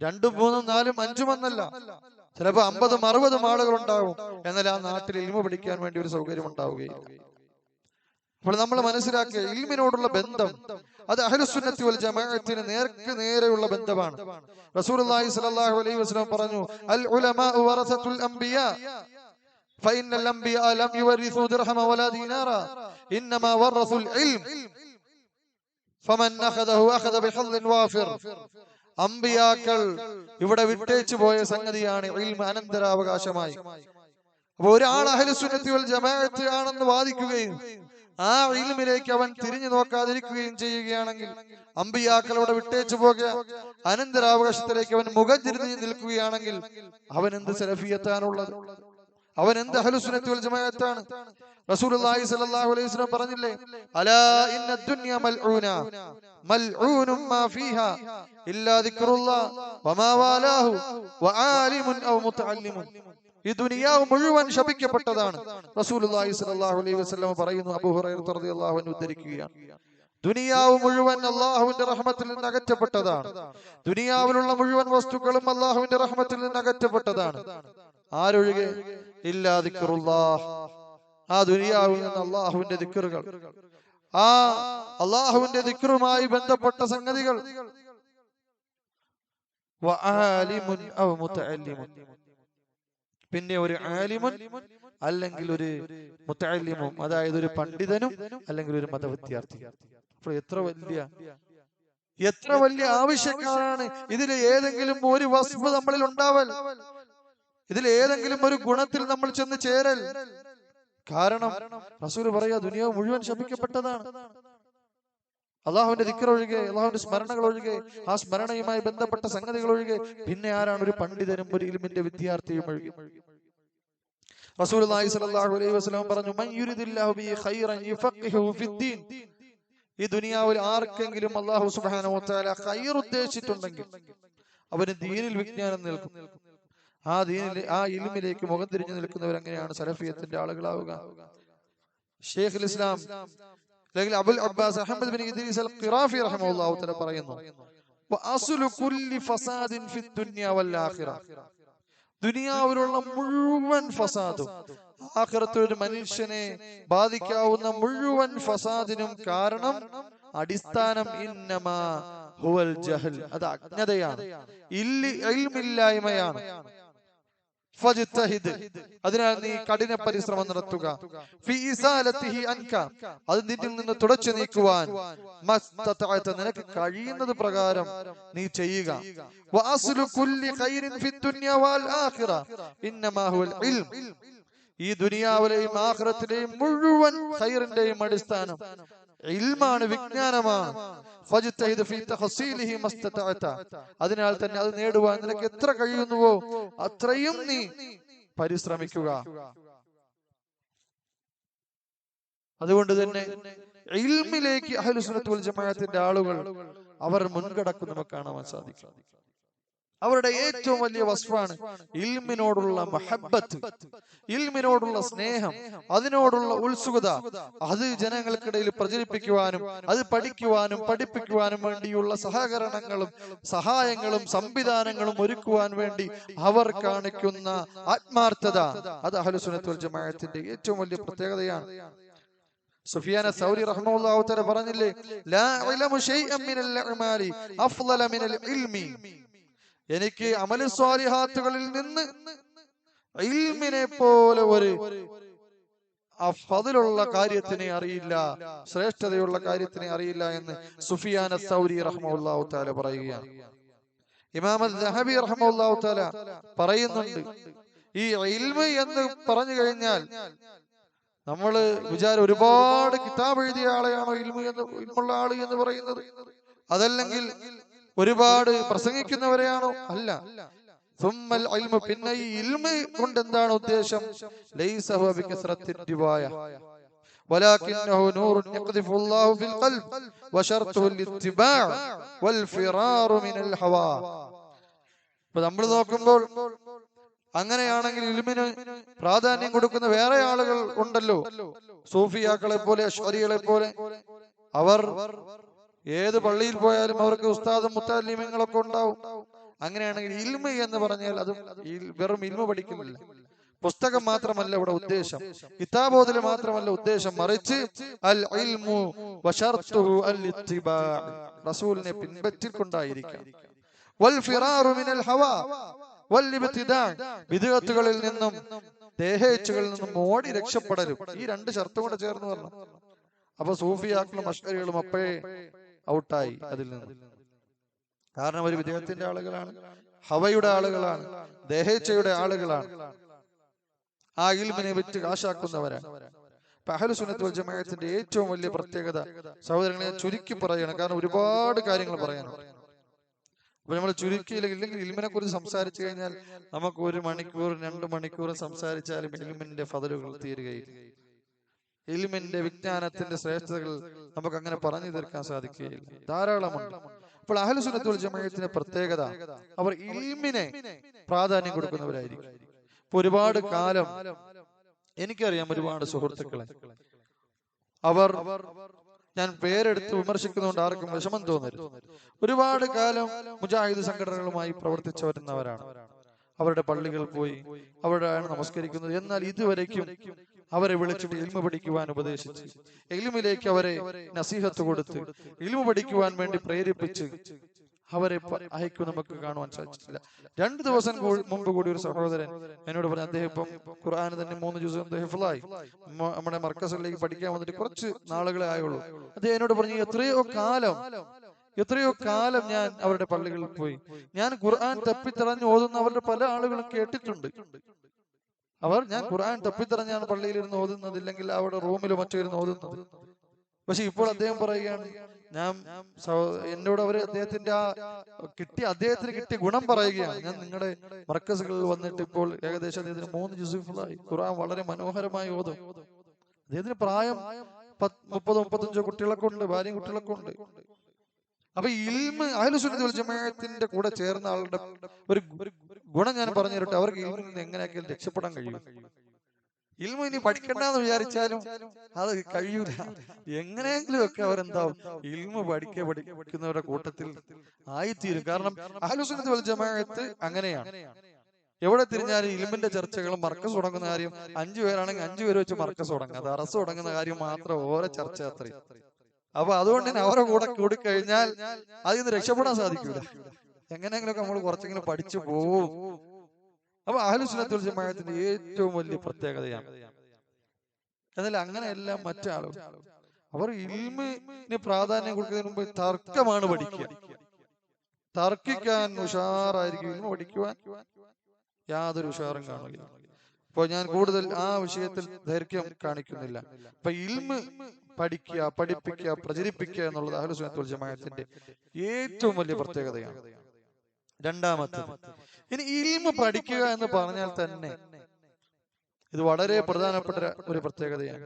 S1: 2, 3, 4, 5 എന്നല്ല, ചിലപ്പോൾ 50, 60 ആളുകൾ ഉണ്ടാവും. എന്നാൽ ആ നാട്ടിൽ ഇൽമ പഠിക്കാൻ വേണ്ടി ഒരു സൗകര്യം ഉണ്ടാവുകയില്ല. അപ്പോൾ നമ്മൾ മനസ്സിലാക്കിയ ഇൽമിനോടുള്ള ബന്ധം അത് അഹ്ലുസുന്നത്തി വൽ ജമാഅത്തിന് നേർക്ക് നേരെയുള്ള ബന്ധമാണ്. റസൂലുള്ളാഹി സ്വല്ലല്ലാഹു അലൈഹി വസല്ലം പറഞ്ഞു, അൽ ഉലമാഉ വറസത്തുൽ അംബിയാ ഫഇന്നൽ അംബിയാ ലം യുവരിസു ദിർഹമ വലാ ദീനാറ ഇന്നമാ വറസുൽ ഇൽം ഫമൻ അഖദഹു അഖദ ബിഹദ്ദിൻ വാഫിർ. അംബിയാക്കൾ ഇവിടെ വിട്ടേച്ചു പോയ സംഗതിയാണ് ഇൽം, അനന്തരാവകാശമായി. അപ്പോൾ ഒരാൾ അഹ്ലുസുന്നത്തി വൽ ജമാഅത്ത് ആണെന്ന് വാദിക്കുകയും ആ ഇൽമിലേക്ക് അവൻ തിരിഞ്ഞു നോക്കാതിരിക്കുകയും ചെയ്യുകയാണെങ്കിൽ, അമ്പിയാക്കളോട് വിട്ടേച്ചു പോകുക, അനന്തരാവകാശത്തിലേക്ക് അവൻ മുഖം തിരിഞ്ഞു നിൽക്കുകയാണെങ്കിൽ അവൻ എന്ത് സലഫിയത്താണുള്ളത്? അവൻ എന്ത് അഹ്ലുസുന്നത്തി വൽ ജമാഅത്താണ്? റസൂലുള്ളാഹി സ്വല്ലല്ലാഹു അലൈഹി വസല്ലം പറഞ്ഞില്ലേ, അലാ ഇന്ന ദുനിയ മൽഊന മൽഊനും മാ ഫീഹാ ഇല്ലാ ദിക്റുല്ലാഹ് വമാ വാലാഹു വആലിമുൻ ഔ മുതഅല്ലിമുൻ. ഈ ദുനിയാവ് മുഴുവൻ ശപിക്കപ്പെട്ടതാണ്. റസൂലുള്ളാഹി സ്വല്ലല്ലാഹു അലൈഹി വസല്ലം പറയുന്നു. അബൂ ഹുറൈറ റളിയല്ലാഹു അൻഹു ഉദ്ധരിക്കുകയാണ്, ദുനിയാവ് മുഴുവൻ അല്ലാഹുവിന്റെ റഹ്മത്തിൽ നിന്ന് അകറ്റപ്പെട്ടതാണ്. ദുനിയാവിലുള്ള മുഴുവൻ വസ്തുക്കളും അല്ലാഹുവിന്റെ റഹ്മത്തിൽ നിന്ന് അകറ്റപ്പെട്ടതാണ്. ആരൊഴികെ? ഇല്ലാ ദിക്റുല്ലാഹ്. ആ ദുനിയാവിൽ നിന്ന് അല്ലാഹുവിന്റെ ദിക്റുകൾ, ആ അല്ലാഹുവിന്റെ ദിക്റുമായി ബന്ധപ്പെട്ട സംഗതികൾ, വആലിമുൻ ഔ മുതഅല്ലിമുൻ, പിന്നെ ഒരു ആലിമുൻ അല്ലെങ്കിൽ ഒരു മുതഅല്ലിമും, അതായത് ഒരു പണ്ഡിതനും അല്ലെങ്കിൽ ഒരു മതവിദ്യാർത്ഥിയും. അപ്പോൾ എത്ര വലിയ ആവശ്യക്കാരാണ്. ഇതിൽ ഏതെങ്കിലും ഒരു വസ്തു നമ്മളിൽ ഉണ്ടാവൽ, ഇതിൽ ഏതെങ്കിലും ഒരു ഗുണത്തിൽ നമ്മൾ ചെന്ന് ചേരൽ. കാരണം റസൂൽ പറയാ, ദുനിയാവ് മുഴുവൻ ശപിക്കപ്പെട്ടതാണ്. അള്ളാഹുവിന്റെ ദിക്ർ ഒഴികെ, അള്ളാഹുവിന്റെ സ്മരണകൾ ഒഴികെ, ആ സ്മരണയുമായി ബന്ധപ്പെട്ട സംഗതികൾ ഒഴികെ പിന്നെ ആരാണ് ഒരു പണ്ഡിതനും ഒരു ഇൽമിന്റെ വിദ്യാർത്ഥിയും ഒഴികെ? റസൂലുള്ളാഹി സ്വല്ലല്ലാഹു അലൈഹി വസല്ലം പറഞ്ഞു, മൻ യുരിദില്ലാഹു ബിഹി ഖൈറൻ യുഫഖിഹു ഫിദ്ദീൻ. ഈ ദുനിയാവിൽ ആർക്കെങ്കിലും അല്ലാഹു സുബ്ഹാനഹു വ തആല ഖൈർ ഉദ്ദേശിച്ചിട്ടുണ്ടെങ്കിൽ അവന് ദീനിൽ വിജ്ഞാനം നൽകും. ആ ദീനിൽ, ആ ഇൽമിലേക്ക് മുഖം തിരിഞ്ഞു നിൽക്കുന്നവർ എങ്ങനെയാണ് സലഫിയത്തിന്റെ ആളുകളാവുക? ശൈഖുൽ ഇസ്ലാം അല്ലെങ്കിൽ അബുൽ അബ്ബാസ് അഹ്മദ് ബിൻ ഇദ്രീസ് അൽ ഖിറാഫി റഹിമഹുല്ലാഹു തആല പറയുന്നു, വഅസ്ലു കുല്ലി ഫസാദിൻ ഫിദ് ദുനിയ വൽ ആഖിറ. ദുനിയാവിലുള്ള മുഴുവൻ ഫസാദും ആഖിറത്തിൽ ഒരു മനുഷ്യനെ ബാധിക്കാവുന്ന മുഴുവൻ ഫസാദിനും കാരണം, അടിസ്ഥാനം ഇന്നമാ ഹുവൽ ജഹൽ, അത് അജ്ഞതയാണ്, ഇൽമില്ലായ്മയാണ്. ഫജ്തഹിദ്, അതിനാൽ നീ കഠിന പരിശ്രമം നടത്തുക. ഫീ ഇസാലതിഹി അൻക, അത് നിന്നിൽ നിന്ന് തുടച്ചു നീക്കുവാൻ മസ്തതഅത, നിനക്ക് കഴിയുന്നത് പ്രകാരം നീ ചെയ്യുക. വഅസ്ലു കുല്ലി ഖൈറിൻ ഫിദ് ദുനിയ വൽ ആഖിറ ഇന്നമാ ഹുവൽ ഇൽം. ഈ ദുനിയാവിലെയും ആഖിറത്തിലെയും മുഴുവൻ ഖൈറിന്റെയും അടിസ്ഥാനം ഇൽമാണ്, വിജ്ഞാനമാണ്. ഫജ്തഹിദ് ഫീ തഹ്സീലിഹി മസ്തതഅത, അതിനാൽ തന്നെ അത് നേടുവാൻ നിനക്ക് എത്ര കഴിയുന്നുവോ അത്രയും നീ പരിശ്രമിക്കുക. അതുകൊണ്ട് തന്നെ ഇൽമിലേക്ക് അഹ്ലുസുന്നത്ത് വൽ ജമാഅത്തിന്റെ ആളുകൾ അവർ മുൻകടക്കും നമുക്ക് കാണാൻ സാധിക്കും. അവരുടെ ഏറ്റവും വലിയ വസ്ഫാണ് ഇൽമിനോടുള്ള മഹബ്ബത്ത്, ഇൽമിനോടുള്ള സ്നേഹം, അതിനോടുള്ള ഉത്സുകത. അത് ജനങ്ങൾക്കിടയിൽ പ്രചരിപ്പിക്കുവാനും അത് പഠിക്കുവാനും പഠിപ്പിക്കുവാനും വേണ്ടിയുള്ള സഹകരണങ്ങളും സഹായങ്ങളും സംവിധാനങ്ങളും ഒരുക്കുവാൻ വേണ്ടി അവർ കാണിക്കുന്ന ആത്മാർത്ഥത, അത് അഹ്ലുസുന്നത്ത് വൽ ജമാഅത്തിന്റെ ഏറ്റവും വലിയ പ്രത്യേകതയാണ്. സുഫിയാൻ സൗരി റഹ്മത്തുള്ളാഹി തആല പറഞ്ഞില്ലേ, ലാ ഇൽമു ശൈഅൻ മിനൽ അഅമാലി അഫ്ളല മിനൽ ഇൽമി. എനിക്ക് അമലു സ്വാലിഹാത്തുകളിൽ നിന്ന് ഇൽമിനെ പോലെ ഒരു ഫളിലുള്ള കാര്യത്തിനെ അറിയില്ല, ശ്രേഷ്ഠതയുള്ള കാര്യത്തിനെ അറിയില്ല എന്ന് സുഫിയാൻ സൗരി റഹ്മത്തുള്ളാഹി തആല പറയുകയാണ്. ഇമാം അൽ-ദഹബി റഹ്മത്തുള്ളാഹി തആല പറയുന്നുണ്ട്, ഈ ഇൽമ് എന്ന് പറഞ്ഞു കഴിഞ്ഞാൽ നമ്മള് ഒരുപാട് കിതാബ് എഴുതിയ ആളെയാണോ ഇൽമുള്ള ആള് എന്ന് പറയുന്നത്? അതല്ലെങ്കിൽ ഒരുപാട് പ്രസംഗിക്കുന്നവരെയാണോ? അല്ല. പിന്നെ ഈ ഇൽമ് കൊണ്ട് എന്താണ് ഉദ്ദേശം? ലൈസ ഹുവ ബികസ്റത്തിർ റിവായ വലാകിന്നഹു നൂറുൻ യഖ്ദിഫുല്ലാഹു ഫിൽ ഖൽബ് വശർത്തുഹു ലിത്തിബാ വൽ ഫിറാറു മിനൽ ഹവാ. അപ്പോൾ നമ്മൾ നോക്കുമ്പോൾ അങ്ങനെയാണെങ്കിൽ ഇൽമിന് പ്രാധാന്യം കൊടുക്കുന്ന വേറെ ആളുകൾ ഉണ്ടല്ലോ. സൂഫിയാക്കളെ പോലെ, അശ്അരികളെ പോലെ. അവർ ഏത് പള്ളിയിൽ പോയാലും അവർക്ക് ഉസ്താദും മുത്തഅല്ലിമീങ്ങളൊക്കെ ഉണ്ടാവും. അങ്ങനെയാണെങ്കിൽ ഇൽമ എന്ന് പറഞ്ഞാൽ അത് വെറും ഇൽമ പഠിക്കുന്നില്ല, പുസ്തകം മാത്രമല്ല ഇവിടെ ഉദ്ദേശം, കിതാബോധന മാത്രമല്ല ഉദ്ദേശം, മറിച്ച് അൽ ഇൽമു വശർത്തുഹു അൽ ഇത്തിബാ, റസൂലിനെ പിൻപറ്റിക്കൊണ്ടായിരിക്കാം. വൽ ഫിറാറു മിനൽ ഹവാ വൽ ഇബ്തിദാ, വിദ്അത്തുകളിൽ നിന്നും ദേഹേച്ഛകളിൽ നിന്നും ഓടി രക്ഷപ്പെടലും. ഈ രണ്ട് ഷർത്തും കൂടെ ചേർന്ന് പറഞ്ഞു. അപ്പൊ സൂഫിയാക്കളും അശ്അരികളും അപ്പോഴേ ഔട്ടായി അതിൽ നിന്ന്. കാരണം അവർ വിദേഹത്തിന്റെ ആളുകളാണ്, ഹവയുടെ ആളുകളാണ്, ദേഹേച്ഛയുടെ ആളുകളാണ്, ആ ഇൽമിനെ വിറ്റ് കാശാക്കുന്നവരാണ്. അപ്പൊ അഹ്ലുസ് സുന്നത്ത് വൽ ജമാഅത്തിന്റെ ഏറ്റവും വലിയ പ്രത്യേകത സഹോദരങ്ങളെ ചുരുക്കി പറയണം, കാരണം ഒരുപാട് കാര്യങ്ങൾ പറയാനുണ്ട്. അപ്പൊ നമ്മൾ ചുരുക്കിയില്ലെങ്കിൽ ഇൽമിനെ കുറിച്ച് സംസാരിച്ചു കഴിഞ്ഞാൽ നമുക്ക് 1 മണിക്കൂർ 2 മണിക്കൂർ സംസാരിച്ചാലും ഇൽമിന്റെ ഫദലുകൾ തീരുകയില്ല. ഇൽമിന്റെ വിജ്ഞാനത്തിന്റെ ശ്രേഷ്ഠതകൾ നമുക്ക് അങ്ങനെ പറഞ്ഞു തീർക്കാൻ സാധിക്കുകയില്ല, ധാരാളമുണ്ട്. അപ്പോൾ അഹ്ലുസ് സുന്നത്ത് വൽ ജമാഅത്തിന്റെ പ്രത്യേകത അവർ ഇൽമിനെ പ്രാധാന്യം കൊടുക്കുന്നവരായിരിക്കും. ഇപ്പൊ ഒരുപാട് കാലം എനിക്കറിയാം ഒരുപാട് സുഹൃത്തുക്കളെ, അവർ, ഞാൻ പേരെടുത്ത് വിമർശിക്കുന്നതുകൊണ്ട് ആർക്കും വിഷമം തോന്നരുത്, ഒരുപാട് കാലം മുജാഹിദ് സംഘടനകളുമായി പ്രവർത്തിച്ചു വരുന്നവരാണ്. അവരുടെ പള്ളികൾ പോയി അവിടെയാണ് നമസ്കരിക്കുന്നത്. എന്നാൽ ഇതുവരേക്കും അവരെ വിളിച്ചിട്ട് ഇൽമ പഠിക്കുവാൻ ഉപദേശിച്ച്, ഇൽമിലേക്ക് അവരെ നസീഹത്ത് കൊടുത്ത്, ഇൽമ പഠിക്കുവാൻ വേണ്ടി പ്രേരിപ്പിച്ച് അവരെ അയക്കും നമുക്ക് കാണുവാൻ സാധിച്ചിട്ടില്ല. 2 ദിവസം മുമ്പ് കൂടി ഒരു സഹോദരൻ എന്നോട് പറഞ്ഞു, അദ്ദേഹം ഇപ്പം ഖുർആൻ തന്നെ 3 ജുസ് ഹിഫ്ളായി നമ്മുടെ മർക്കസിലേക്ക് പഠിക്കാൻ വന്നിട്ട് കുറച്ച് നാളുകളെ ആയുള്ളൂ. അദ്ദേഹം എന്നോട് പറഞ്ഞു, എത്രയോ കാലം ഞാൻ അവരുടെ പള്ളികളിൽ പോയി, ഞാൻ ഖുർആൻ തപ്പിത്തറഞ്ഞ് ഓതുന്ന അവരുടെ പല ആളുകളും കേട്ടിട്ടുണ്ട്. ഞാൻ ഖുർആൻ തപ്പിത്തറഞ്ഞാണ് പള്ളിയിലിരുന്ന് ഓതുന്നത്, ഇല്ലെങ്കിൽ അവിടെ റൂമിലോ മറ്റോ ഇരുന്ന് ഓതുന്നത്. പക്ഷെ ഇപ്പോൾ അദ്ദേഹം പറയുകയാണ്, എന്നോട് അവര് അദ്ദേഹത്തിന് കിട്ടിയ ഗുണം പറയുകയാണ്. ഞാൻ നിങ്ങളുടെ മർക്കസുകളിൽ വന്നിട്ട് ഇപ്പോൾ ഏകദേശം അദ്ദേഹത്തിന് 3 ജുസുകളായി, ഖുർആൻ വളരെ മനോഹരമായി ഓതും. അദ്ദേഹത്തിന് പ്രായം 30-35 കുട്ടികളൊക്കെ ഉണ്ട്, ഭാര്യയും കുട്ടികളൊക്കെ ഉണ്ട്. അപ്പൊ ഇൽമ അഹ്ലുസ് സുന്നത്ത് വൽ ജമാഅത്തിന്റെ കൂടെ ചേർന്ന ആളുടെ ഒരു ഗുണം ഞാൻ പറഞ്ഞു തരട്ടെ. അവർക്ക് ഇൽമിൽ നിന്ന് എങ്ങനെയൊക്കെയും രക്ഷപ്പെടാൻ കഴിയും. ഇൽമ ഇനി പഠിക്കണ്ടെന്ന് വിചാരിച്ചാലും അത് കഴിയൂല. എങ്ങനെയെങ്കിലും ഒക്കെ അവരെന്താവും, ഇൽമ പഠിക്കുന്നവരുടെ കൂട്ടത്തിൽ ആയിത്തീരും. കാരണം അഹ്ലുസ് സുന്നത്ത് വൽ ജമാഅത്ത് അങ്ങനെയാണ്. എവിടെ തിരിഞ്ഞാലും ഇൽമിന്റെ ചർച്ചകളും, മർക്കസ് തുടങ്ങുന്ന കാര്യം 5 പേരാണെങ്കിൽ 5 പേര് വെച്ച് മർക്കസ് തുടങ്ങുക, ദർസ് തുടങ്ങുന്ന കാര്യം മാത്രം ഓരോ ചർച്ച അത്രയും. അപ്പൊ അതുകൊണ്ട് തന്നെ അവരുടെ കൂടെ കൂടിക്കഴിഞ്ഞാൽ അതിൽ നിന്ന് രക്ഷപ്പെടാൻ സാധിക്കൂല. എങ്ങനെയെങ്കിലുമൊക്കെ നമ്മൾ കുറച്ചെങ്കിലും പഠിച്ചു പോവും. അപ്പൊ അഹ്ലുസ് സുന്നത്ത് വൽ ജമാഅത്തിന്റെ ഏറ്റവും വലിയ പ്രത്യേകതയാണ്. എന്നാൽ അങ്ങനെയല്ല മറ്റാളുകൾ. അവർ ഇൽമിന് പ്രാധാന്യം കൊടുക്കുന്നതിന് മുമ്പ് തർക്കമാണ് പഠിക്കുക. തർക്കിക്കാൻ ഉഷാറായിരിക്കും, ഇൽമ പഠിക്കുവാൻ യാതൊരു ഉഷാറും കാണില്ല. അപ്പൊ ഞാൻ കൂടുതൽ ആ വിഷയത്തിൽ ദൈർഘ്യം കാണിക്കുന്നില്ല. അപ്പൊ ഇൽമ പഠിക്കുക, പഠിപ്പിക്കുക, പ്രചരിപ്പിക്കുക എന്നുള്ളത് അഹ്ലുസ് സുന്നത്ത് വൽ ജമാഅത്തിന്റെ ഏറ്റവും വലിയ പ്രത്യേകതയാണ്. രണ്ടാമത്തേത്, ഇനി ഇൽമ പഠിക്കുക എന്ന് പറഞ്ഞാൽ തന്നെ ഇത് വളരെ പ്രധാനപ്പെട്ട ഒരു പ്രത്യേകതയാണ്.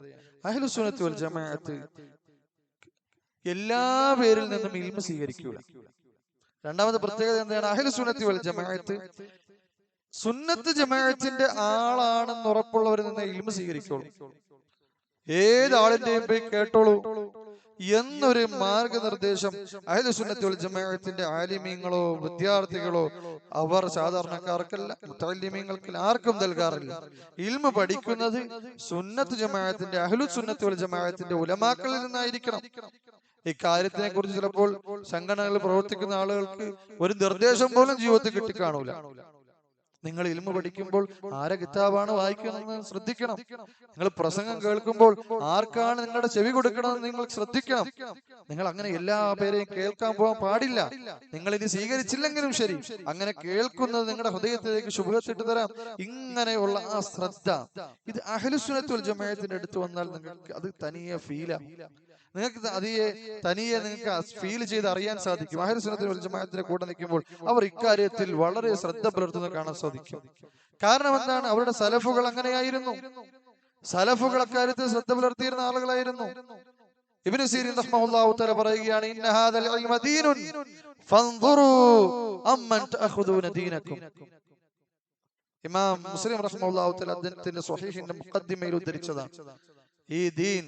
S1: അഹ്ലുസ് സുന്നത്ത് വൽ ജമാഅത്ത് എല്ലാ പേരിൽ നിന്നും ഇൽമ സ്വീകരിക്കുക. രണ്ടാമത്തെ പ്രത്യേകത എന്താണ്? അഹ്ലുസ് സുന്നത്ത് വൽ ജമാഅത്ത് സുന്നത്ത് ജമാഅത്തിന്റെ ആളാണെന്ന് ഉറപ്പുള്ളവരിൽ നിന്ന് ഇൽമ സ്വീകരിക്കുള്ളൂ. ഏതാളിന്റെയും പോയി കേട്ടോളൂ എന്നൊരു മാർഗനിർദ്ദേശം അഹ്ലുസ് സുന്നത്ത് വൽ ജമാഅത്തിന്റെ ആലിമീങ്ങളോ വിദ്യാർത്ഥികളോ അവർ സാധാരണക്കാർക്കല്ല, മുതഅല്ലിമീങ്ങൾക്ക് ആർക്കും നൽകാറില്ല. ഇൽമ പഠിക്കുന്നത് സുന്നത്ത് ജമാഅത്തിന്റെ അഹ്ലുസ് സുന്നത്ത് വൽ ജമാഅത്തിന്റെ ഉലമാക്കളിൽ നിന്നായിരിക്കണം. ഇക്കാര്യത്തിനെ കുറിച്ച് ചിലപ്പോൾ സംഘടനകളിൽ പ്രവർത്തിക്കുന്ന ആളുകൾക്ക് ഒരു നിർദ്ദേശം പോലും ജീവിതത്തിൽ കിട്ടിക്കാണൂല. നിങ്ങൾ ഇൽമ പഠിക്കുമ്പോൾ ആരെ കിതാബാണ് വായിക്കണമെന്ന് ശ്രദ്ധിക്കണം. നിങ്ങൾ പ്രസംഗം കേൾക്കുമ്പോൾ ആർക്കാണ് നിങ്ങളുടെ ചെവി കൊടുക്കണമെന്ന് നിങ്ങൾ ശ്രദ്ധിക്കണം. നിങ്ങൾ അങ്ങനെ എല്ലാ പേരെയും കേൾക്കാൻ പോകാൻ പാടില്ല. നിങ്ങൾ ഇനി സ്വീകരിച്ചില്ലെങ്കിലും ശരി, അങ്ങനെ കേൾക്കുന്നത് നിങ്ങളുടെ ഹൃദയത്തിലേക്ക് ശുഭത്തിട്ട് തരാം. ഇങ്ങനെയുള്ള ആ ശ്രദ്ധ, ഇത് അഹ്ലുസ് സുന്നത്ത് വൽ ജമാഅത്തിന്റെ അടുത്ത് വന്നാൽ നിങ്ങൾക്ക് അത് തനിയെ ഫീലാവും. നിങ്ങൾക്ക് തനിയെ നിങ്ങൾക്ക് ഫീൽ ചെയ്ത് അറിയാൻ സാധിക്കും. അഹ്ലു സുന്നത്തി വൽ ജമാഅത്തിന്റെ കൂടെ നിൽക്കുമ്പോൾ അവർ ഇക്കാര്യത്തിൽ വളരെ ശ്രദ്ധ പുലർത്തുന്നത് കാണാൻ സാധിക്കും. കാരണം എന്താണ്? അവരുടെ സലഫുകൾ അങ്ങനെയായിരുന്നു. സലഫുകൾ അക്കാര്യത്തിൽ ശ്രദ്ധ പുലർത്തിയിരുന്ന ആളുകളായിരുന്നു. ഇബ്നു സീരീൻ റഹ്മഹുല്ലാഹു തആല പറയുകയാണ്, ഇന്ന ഹാദൽ ഇൽമ ദീനുൻ ഫൻദുറൂ അമ്മൻ തഅഖുദൂന ദീനകും. ഇമാം മുസ്ലിം റഹ്മഹുല്ലാഹു തആല അദ്ദേഹത്തിന്റെ സ്വഹീഹിന്റെ മുഖദ്ദിമയിൽ ഉദ്ധരിച്ചതാണ്. ഈ ദീൻ,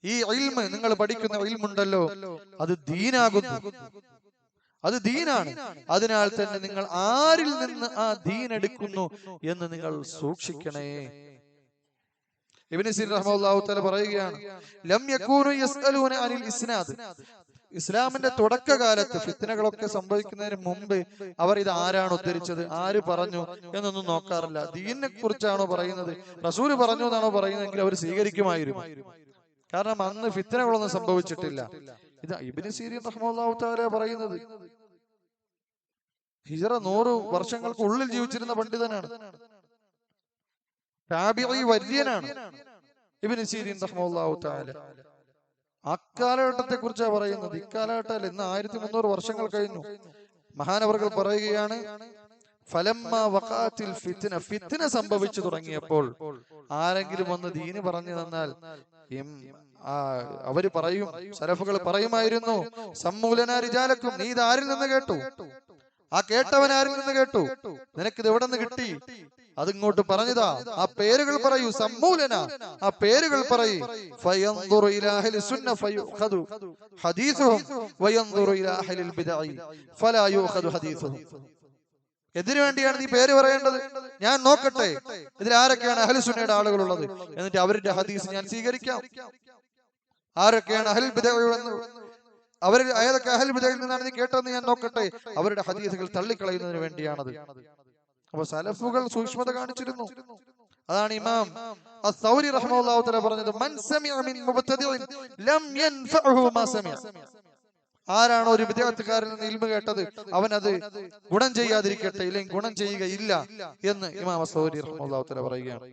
S1: ഈ ഇൽമ്, നിങ്ങൾ പഠിക്കുന്ന ഇൽമുണ്ടല്ലോ, അത് ദീനാകുന്നു, അത് ദീനാണ്. അതിനാൽ തന്നെ നിങ്ങൾ ആരിൽ നിന്ന് ആ ദീൻ എടുക്കുന്നു എന്ന് നിങ്ങൾ സൂക്ഷിക്കണേ. ഇബ്നു സീരീൻ റഹ്മഹുല്ലാഹു തആല പറയുകയാണ്, ലം യകൂനു യസ്അലൂന അനിൽ ഇസ്നാദ്. ഇസ്ലാമിന്റെ തുടക്കകാലത്ത് ഫിത്നകളൊക്കെ സംഭവിക്കുന്നതിന് മുമ്പ് അവർ ഇത് ആരാണ് ഉദ്ധരിച്ചത്, ആര് പറഞ്ഞു എന്നൊന്നും നോക്കാറില്ല. ദീനിനെ കുറിച്ചാണോ പറയുന്നത്, റസൂല് പറഞ്ഞു എന്നാണോ പറയുന്നതെങ്കിൽ അവർ സ്വീകരിക്കുമായിരുന്നു. കാരണം അന്ന് ഫിത്നകളൊന്നും സംഭവിച്ചിട്ടില്ല. ഇത് ഇബ്നു സീരീൻ റഹ്മഹുല്ലാഹു തആല പറയുന്നത്. ഹിജ്റ 100 വർഷങ്ങൾക്ക് ഉള്ളിൽ ജീവിച്ചിരുന്ന പണ്ഡിതനാണ്, താബിഈ വര്യനാണ് ഇബ്നു സീരീൻ റഹ്മഹുല്ലാഹു തആല. അക്കാലഘട്ടത്തെ കുറിച്ചാണ് പറയുന്നത്. ഇക്കാലഘട്ടത്തിൽ ഇന്ന് 1300 വർഷങ്ങൾ കഴിഞ്ഞു. മഹാനവറുകൾ പറയുകയാണ്, ഫലമ്മ വഖഅത്തിൽ ഫിത്ന, ഫിത്ന സംഭവിച്ചു തുടങ്ങിയപ്പോൾ ആരെങ്കിലും വന്ന് ദീന് പറഞ്ഞു തന്നാൽ അവര് പറയും, സലഫുകൾ പറയുമായിരുന്നു, സമ്മൂലന റിജാലക്കും, നീ ഇത് ആരിൽ നിന്ന് കേട്ടു, ആ കേട്ടവൻ ആരിൽ നിന്ന് കേട്ടു, നിനക്കിത് എവിടെ നിന്ന് കിട്ടി, അതിങ്ങോട്ട് പറഞ്ഞതാ, ആ പേരുകൾ പറയൂ, സമ്മൂലന, ആ പേരുകൾ പറയൂ. ഫയൻദുറു ഇലാ അഹ്ലി സുന്ന ഫയുഖദു ഹദീസുഹും വയൻദുറു ഇലാ അഹ്ലിൽ ബിദ്അ ഫലാ യുഖദു ഹദീസുഹും. എന്തിനു വേണ്ടിയാണ് നീ പേര് പറയേണ്ടത്? ഞാൻ നോക്കട്ടെ ഇതിൽ ആരൊക്കെയാണ് അഹ്ലു സുന്നയുടെ ആളുകളുള്ളത്, എന്നിട്ട് അവരുടെ ഹദീസ് ഞാൻ സ്വീകരിക്കാം. ആരൊക്കെയാണ് അഹ്ലുൽ ബിദ്അ എന്ന്, അവർ ഏതൊക്കെ അഹ്ലുൽ ബിദ്അയിൽ നിന്നാണ് നീ കേട്ടതെന്ന് ഞാൻ നോക്കട്ടെ. അവരുടെ ഹദീസുകൾ തള്ളിക്കളയുന്നതിന് വേണ്ടിയാണത്. അപ്പൊ സലഫുകൾ സൂക്ഷ്മത കാണിച്ചിരുന്നു. അതാണ് ഇമാം അസ്സൗരി റഹ്മഹുല്ലാഹു തആല പറഞ്ഞത്, മൻ സമിഅ മിൻ മുബ്തദിഇൻ ലം യൻഫഉഹു മാ സമിഅ. ആരാണോ ഒരു വിദ്യാർത്ഥിക്കാരിൽ നിന്ന് ഇൽമു കേട്ടത്, അവൻ അത് ഗുണം ചെയ്യാതിരിക്കട്ടെ, ഇല്ലെങ്കിൽ ഗുണം ചെയ്യുകയില്ല എന്ന് ഇമാം അസ്സൗരി റഹ്മഹുല്ലാഹു തആല പറയുകയാണ്.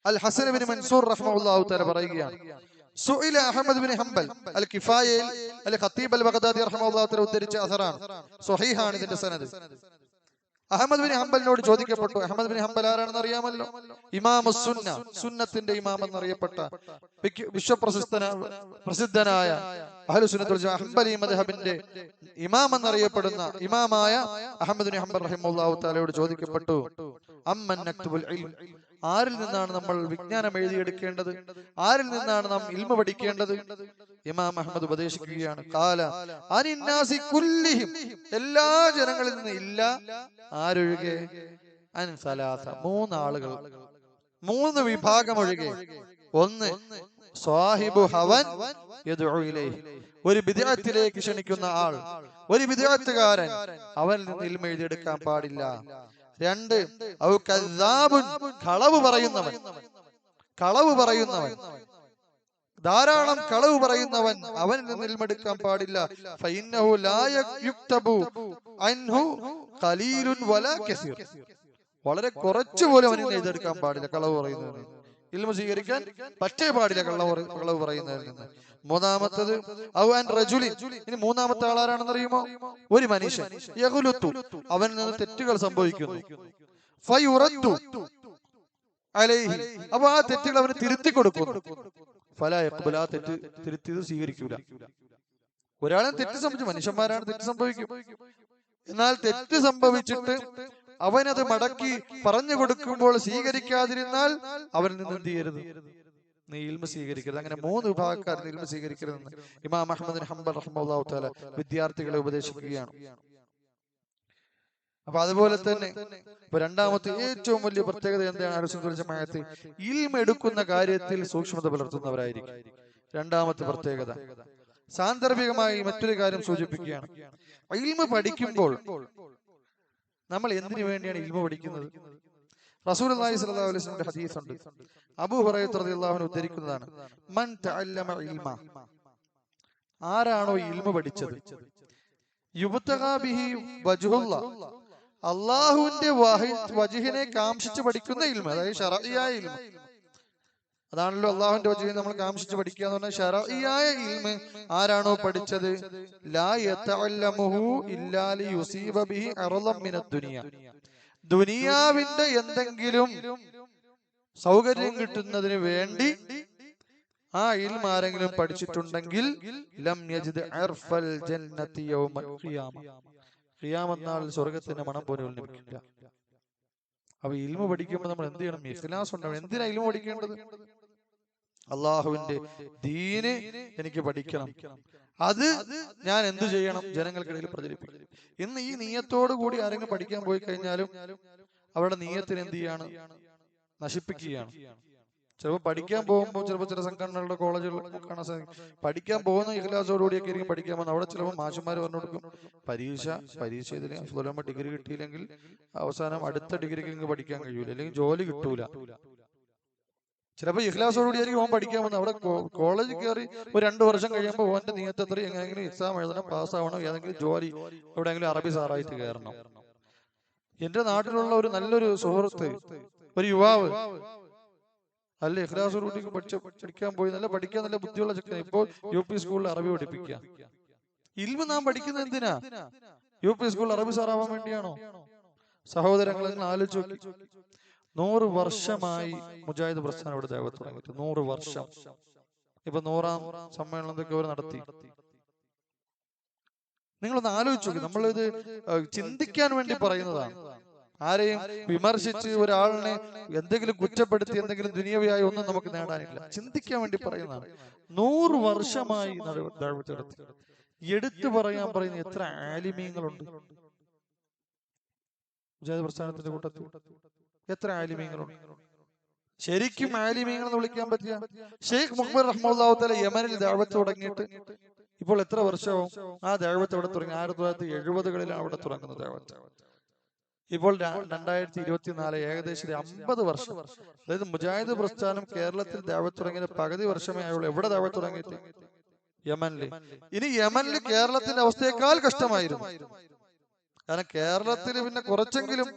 S1: അൽ ഹസൻ ഇബ്നു മൻസൂർ റഹ്മഹുല്ലാഹു തആല പറയുകയാണ്, സുഇല അഹ്മദ് ബിൻ ഹംബൽ അൽ കിഫായയിൽ അൽ ഖത്തീബ് അൽ ബഗ്ദാദി റഹ്മഹുല്ലാഹു തആല ഉദ്ധരിച്ച അസറാണ്, സ്വഹീഹാണ് ഇതിന്റെ സനദ്. അഹ്മദ് ബിൻ ഹംബലിനോട് ചോദിക്കപ്പെട്ടു. അഹ്മദ് ബിൻ ഹംബൽ ആരാണെന്ന് അറിയാമല്ലോ, ഇമാമുസ് സുന്ന, സുന്നത്തിന്റെ ഇമാം എന്നറിയപ്പെട്ട വിശ്വപ്രസിദ്ധനായ അഹ്ലു സുന്നത്തുൽ ജമാഅ ഹംബലി മദ്ഹബിന്റെ ഇമാം എന്നറിയപ്പെടുന്ന ഇമാമായ അഹ്മദ് ബിൻ ഹംബൽ റഹിമഹുല്ലാഹു തആലയോട് ചോദിക്കപ്പെട്ടു, അമ്മൻ നക്തുബുൽ ഇൽം, ആരിൽ നിന്നാണ് നമ്മൾ വിജ്ഞാനം എഴുതിയെടുക്കേണ്ടത്, ആരിൽ നിന്നാണ് നാം ഇൽമ പഠിക്കേണ്ടത്? ഇമാം അഹ്മദ് ഉപദേശിക്കുകയാണ്, ഖാല അനിന്നാസി കുല്ലിഹിം, എല്ലാ ജനങ്ങളിൽ നിന്ന്, ഇല്ല ആരൊഴികെ, അൻ സലാസ, 3 ആളുകൾ, 3 വിഭാഗം ഒഴികെ. ഒന്ന്, സ്വാഹിബു ഹവൻ യദ്ഉ ഇലൈഹി, ഒരു ബിദ്അത്തിലേക്ക് ക്ഷണിക്കുന്ന ആൾ, ഒരു ബിദ്അത്തുകാരൻ, അവനിൽ നിന്ന് ഇൽമ എഴുതിയെടുക്കാൻ പാടില്ല. 2, ഔ കദ്ദാബുൻ, കളവ് പറയുന്നവൻ, കളവ് പറയുന്നവൻ, ധാരാളം കളവ് പറയുന്നവൻ, അവനിൽ നിന്ന് ഇൽമെടുക്കാൻ പാടില്ല. ഫഇന്നഹു ലാ യുക്തബു അൻഹു ഖലീലുൻ വലാ കസീർ, വളരെ കുറച്ചു പോലും അവനിൽ നിന്ന് എഴുതിയെടുക്കാൻ പാടില്ല കളവ് പറയുന്നവന്. ഇൽമു സ്വീകരിക്കാൻ പറ്റേ പാടില്ല കളവ് പറയുന്നതിൽ നിന്ന്. 3-മത്തത് ഔ അൻ റജുലിൻ, ഇനി 3-മത്തെ ആളാരാണെന്ന് അറിയുമോ? ഒരു മനുഷ്യൻ, യഗ്ലുതു, അവനിൽ നിന്ന് തെറ്റുകൾ സംഭവിക്കുന്നു, ഫയുറദ്ദു അലൈഹി, അപ്പോൾ ആ തെറ്റുകൾ അവന് തിരുത്തി കൊടുക്കുന്നു, ഫലാ യഖ്ബല, ആ തെറ്റ് തിരുത്തിയത് സ്വീകരിക്കൂല. ഒരാളെ തെറ്റ് സംഭവിച്ചു, മനുഷ്യന്മാരാണ്, തെറ്റ് സംഭവിക്കും. എന്നാൽ തെറ്റ് സംഭവിച്ചിട്ട് അവനത് മടക്കി പറഞ്ഞു കൊടുക്കുമ്പോൾ സ്വീകരിക്കാതിരുന്നാൽ അവനിൽ നിന്ന് എന്ത് ചെയ്യരുത്? നീ ഇൽമ സ്വീകരിക്കരുത്. അങ്ങനെ 3 വിഭാഗക്കാർ ഇൽമ സ്വീകരിക്കരുതെന്ന് ഇമാം അഹ്മദ് ബിൻ ഹംബൽ റഹിമഹുല്ലാഹു തആല വിദ്യാർത്ഥികളെ ഉപദേശിക്കുകയാണ്. അപ്പൊ അതുപോലെ തന്നെ ഇപ്പൊ 2-മത്തെ ഏറ്റവും വലിയ പ്രത്യേകത എന്താണ്? അഹ്ലു സുന്നത്തുൽ ജമാഅത്ത് ഇൽമ എടുക്കുന്ന കാര്യത്തിൽ സൂക്ഷ്മത പുലർത്തുന്നവരായിരിക്കും. 2-മത്തെ പ്രത്യേകത. സാന്ദർഭികമായി മറ്റൊരു കാര്യം സൂചിപ്പിക്കുകയാണ്. ഇൽമ പഠിക്കുമ്പോൾ നമ്മൾ എന്തിനു വേണ്ടിയാണ് ഇൽമ പഠിക്കുന്നത്? റസൂലുള്ളാഹി സ്വല്ലല്ലാഹു അലൈഹി വസല്ലം ഹദീസ് ഉണ്ട്, അബൂ ഹുറൈറ റളിയല്ലാഹു അൻഹു ഉദ്ധരിക്കുന്നതാണ്, മൻ തഅല്ലമ ഇൽമ, ആരാണോ ഇൽമ പഠിച്ചത്, യുബ്തഗാ ബിഹി വജ്ഹുല്ലാഹ്, അല്ലാഹുവിന്റെ വജ്ഹിനെ കാംക്ഷിച്ച് പഠിക്കുന്ന ഇൽമ, അതായത് ശർഈയായ ഇൽമ, അതാണല്ലോ അള്ളാഹുവിന്റെ വചനം നമ്മൾ കാംക്ഷിച്ച് പഠിക്കുക എന്ന് പറഞ്ഞാൽ ശരഈയായ ഇൽമ് ആരാണോ പഠിച്ചത് ലാ യതഅല്ലമുഹു ഇല്ലാ ലിയുസീബ ബിഹി അർളൻ മിനദ് ദുനിയ, ദുനിയാവിന്റെ എന്തെങ്കിലും സൗകര്യം കിട്ടുന്നതിന് വേണ്ടി ആ ഇൽമ് ആരെങ്കിലും പഠിച്ചിട്ടുണ്ടെങ്കിൽ ലം യജിദ് അർഫൽ ജന്നതി യൗമൽ ഖിയാമ, ഖിയാമത്ത് നാളിൽ സ്വർഗ്ഗത്തിന്റെ മണം പോലും ലഭിക്കില്ല. അപ്പൊ ഇൽമു പഠിക്കുമ്പോൾ നമ്മൾ എന്ത് ചെയ്യണം? ഇഖ്ലാസ് ഉണ്ടാവണം. എന്തിനാ ഇൽമു പഠിക്കേണ്ടത്? അള്ളാഹുവിന്റെ ദീന് എനിക്ക് പഠിക്കണം, അത് ഞാൻ എന്തു ചെയ്യണം? ജനങ്ങൾക്കിടയിൽ പ്രചരിപ്പിക്കണം. ഇന്ന് ഈ നീയത്തോടു കൂടി ആരെങ്കിലും പഠിക്കാൻ പോയി കഴിഞ്ഞാലും അവരുടെ നീയത്തിന് എന്ത് ചെയ്യാണ്? നശിപ്പിക്കുകയാണ്. ചിലപ്പോൾ പഠിക്കാൻ പോകുമ്പോൾ ചിലപ്പോൾ ചില സംഘടനകളുടെ കോളേജുകളിൽ കാണാൻ സാധിക്കും, പഠിക്കാൻ പോകുന്ന ഇഖ്ലാസോടുകൂടിയൊക്കെ ആയിരിക്കും പഠിക്കാൻ പോകുന്നത്. അവിടെ ചിലപ്പോൾ മാഷന്മാർ പറഞ്ഞു കൊടുക്കും, പരീക്ഷ ഇതിൽ ഡിഗ്രി കിട്ടിയില്ലെങ്കിൽ അവസാനം അടുത്ത ഡിഗ്രിക്ക് പഠിക്കാൻ കഴിയൂല, അല്ലെങ്കിൽ ജോലി കിട്ടൂല. ചിലപ്പോൾ ഇഖ്ലാസോടുകൂടി ആയിരിക്കും ഓൻ പഠിക്കാൻ പോകുന്നത്. അവിടെ കോളേജിൽ കയറി ഒരു 2 വർഷം കഴിയുമ്പോൾ ഓന്റെ നീയത്ത് എത്ര എങ്ങനെയെങ്കിലും എക്സാം എഴുതണം, പാസ്സാവണം, ഏതെങ്കിലും ജോലി എവിടെയെങ്കിലും അറബി സാറായിട്ട് കയറണം. എന്റെ നാട്ടിലുള്ള ഒരു നല്ലൊരു സുഹൃത്ത്, ഒരു യുവാവ് അല്ല ഇഖ്ലാസോടുകൂടി പഠിക്കാൻ പോയി, പഠിക്കാൻ നല്ല ബുദ്ധിയുള്ള ചെക്കൻ, ഇപ്പോൾ UP സ്കൂളിൽ അറബി പഠിപ്പിക്കുക. ഇൽമു നാം പഠിക്കുന്നത് എന്തിനാ? UP സ്കൂളിൽ അറബി സാറാവാൻ വേണ്ടിയാണോ? സഹോദരങ്ങൾ, നിങ്ങൾ ആലോചിച്ച് നോക്കി, 100 വർഷമായി മുജാഹിദ് പ്രസ്ഥാനം ഇവിടെ ദഅവത്ത് തുടങ്ങിയിട്ട്. 100 വർഷം. ഇപ്പൊ 100ാം സമ്മേളനം എന്തൊക്കെ അവർ നടത്തി. നിങ്ങളൊന്ന് ആലോചിച്ചു നോക്കി. നമ്മളിത് ചിന്തിക്കാൻ വേണ്ടി പറയുന്നതാണ്. ആരെയും വിമർശിച്ച് ഒരാളിനെ എന്തെങ്കിലും കുറ്റപ്പെടുത്തി എന്തെങ്കിലും ദുനിയവിയായി ഒന്നും നമുക്ക് നേടാനില്ല. ചിന്തിക്കാൻ വേണ്ടി പറയുന്നതാണ്. 100 വർഷമായി ദഅവത്ത് നടത്തി. എടുത്തു പറയാൻ പറയുന്ന എത്ര ആലിമീങ്ങളുണ്ട് മുജാഹിദ് പ്രസ്ഥാനത്തിന്റെ കൂട്ടത്തിൽ? എത്ര ആലിമീങ്ങളുണ്ട്? ശരിക്കും ആലിമീങ്ങൾ എന്ന് വിളിക്കാൻ പറ്റിയ ഷെയ്ഖ് മുഹമ്മദ് റഹ്മത്തുള്ളാഹി തആല യമനിൽ ദഅവത്ത് തുടങ്ങിയിട്ട് ഇപ്പോൾ എത്ര വർഷവും ആ ദഅവത്ത് അവിടെ തുടങ്ങി? 1970കളിലാണ് അവിടെ തുടങ്ങുന്നത് ദഅവത്ത്. ഇപ്പോൾ 2024, ഏകദേശം 50 വർഷം. അതായത് മുജാഹിദ് പ്രസ്ഥാനം കേരളത്തിൽ ദഅവത്ത് തുടങ്ങിയ പകുതി വർഷമേ ആയുള്ളൂ. എവിടെ ദഅവത്ത് തുടങ്ങിയിട്ട്? യമനില്. ഇനി യമനില് കേരളത്തിന്റെ അവസ്ഥയേക്കാൾ കഷ്ടമായിരുന്നു. കാരണം കേരളത്തിൽ പിന്നെ കുറച്ചെങ്കിലും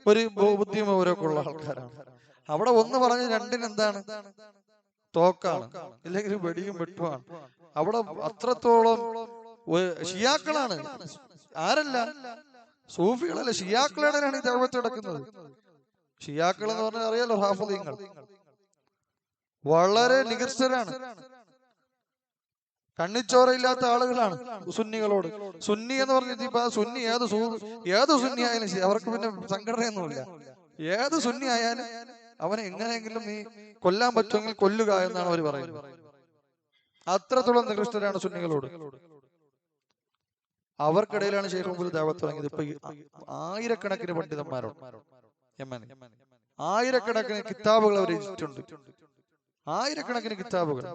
S1: ഒരു ബുദ്ധിയും വിവരമൊക്കെ ഉള്ള ആൾക്കാരാണ്. അവിടെ ഒന്ന് പറഞ്ഞ് രണ്ടിന് എന്താണ്? തോക്കാണ്, ഇല്ലെങ്കിൽ വെടിയും വെട്ടുമാണ്. അവിടെ അത്രത്തോളം ഷിയാക്കളാണ്. ആരല്ല? സൂഫികളല്ല, ഷിയാക്കളുടെയാണ് ഈ ദഅവത്ത് നടക്കുന്നത്. ഷിയാക്കൾ എന്ന് പറഞ്ഞാൽ അറിയാലോ, ഹാഫിളീങ്ങൾ. വളരെ നികൃഷ്ടരാണ്, കണ്ണിച്ചോറയില്ലാത്ത ആളുകളാണ് സുന്നികളോട്. സുന്നി എന്ന് പറഞ്ഞിട്ട് സുന്നി ഏത് സുന്നി ആയാലും ശരി, അവർക്ക് പിന്നെ സംഘടനയൊന്നുമില്ല. ഏത് സുന്നി ആയാലും അവനെ എങ്ങനെയെങ്കിലും നീ കൊല്ലാൻ പറ്റുമെങ്കിൽ കൊല്ലുക എന്നാണ് അവർ പറയുന്നത്. അത്രത്തോളം നികൃഷ്ടരാണ് സുന്നികളോട്. അവർക്കിടയിലാണ് ഷെയ്ഖ് മുഹമ്മദ് ദഅവത്ത് തുടങ്ങിയത്. ഇപ്പൊ ആയിരക്കണക്കിന് പണ്ഡിതന്മാരുണ്ട് യമനിൽ. ആയിരക്കണക്കിന് കിതാബുകൾ അവർ രചിച്ചിട്ടുണ്ട്. ആയിരക്കണക്കിന് കിതാബുകൾ,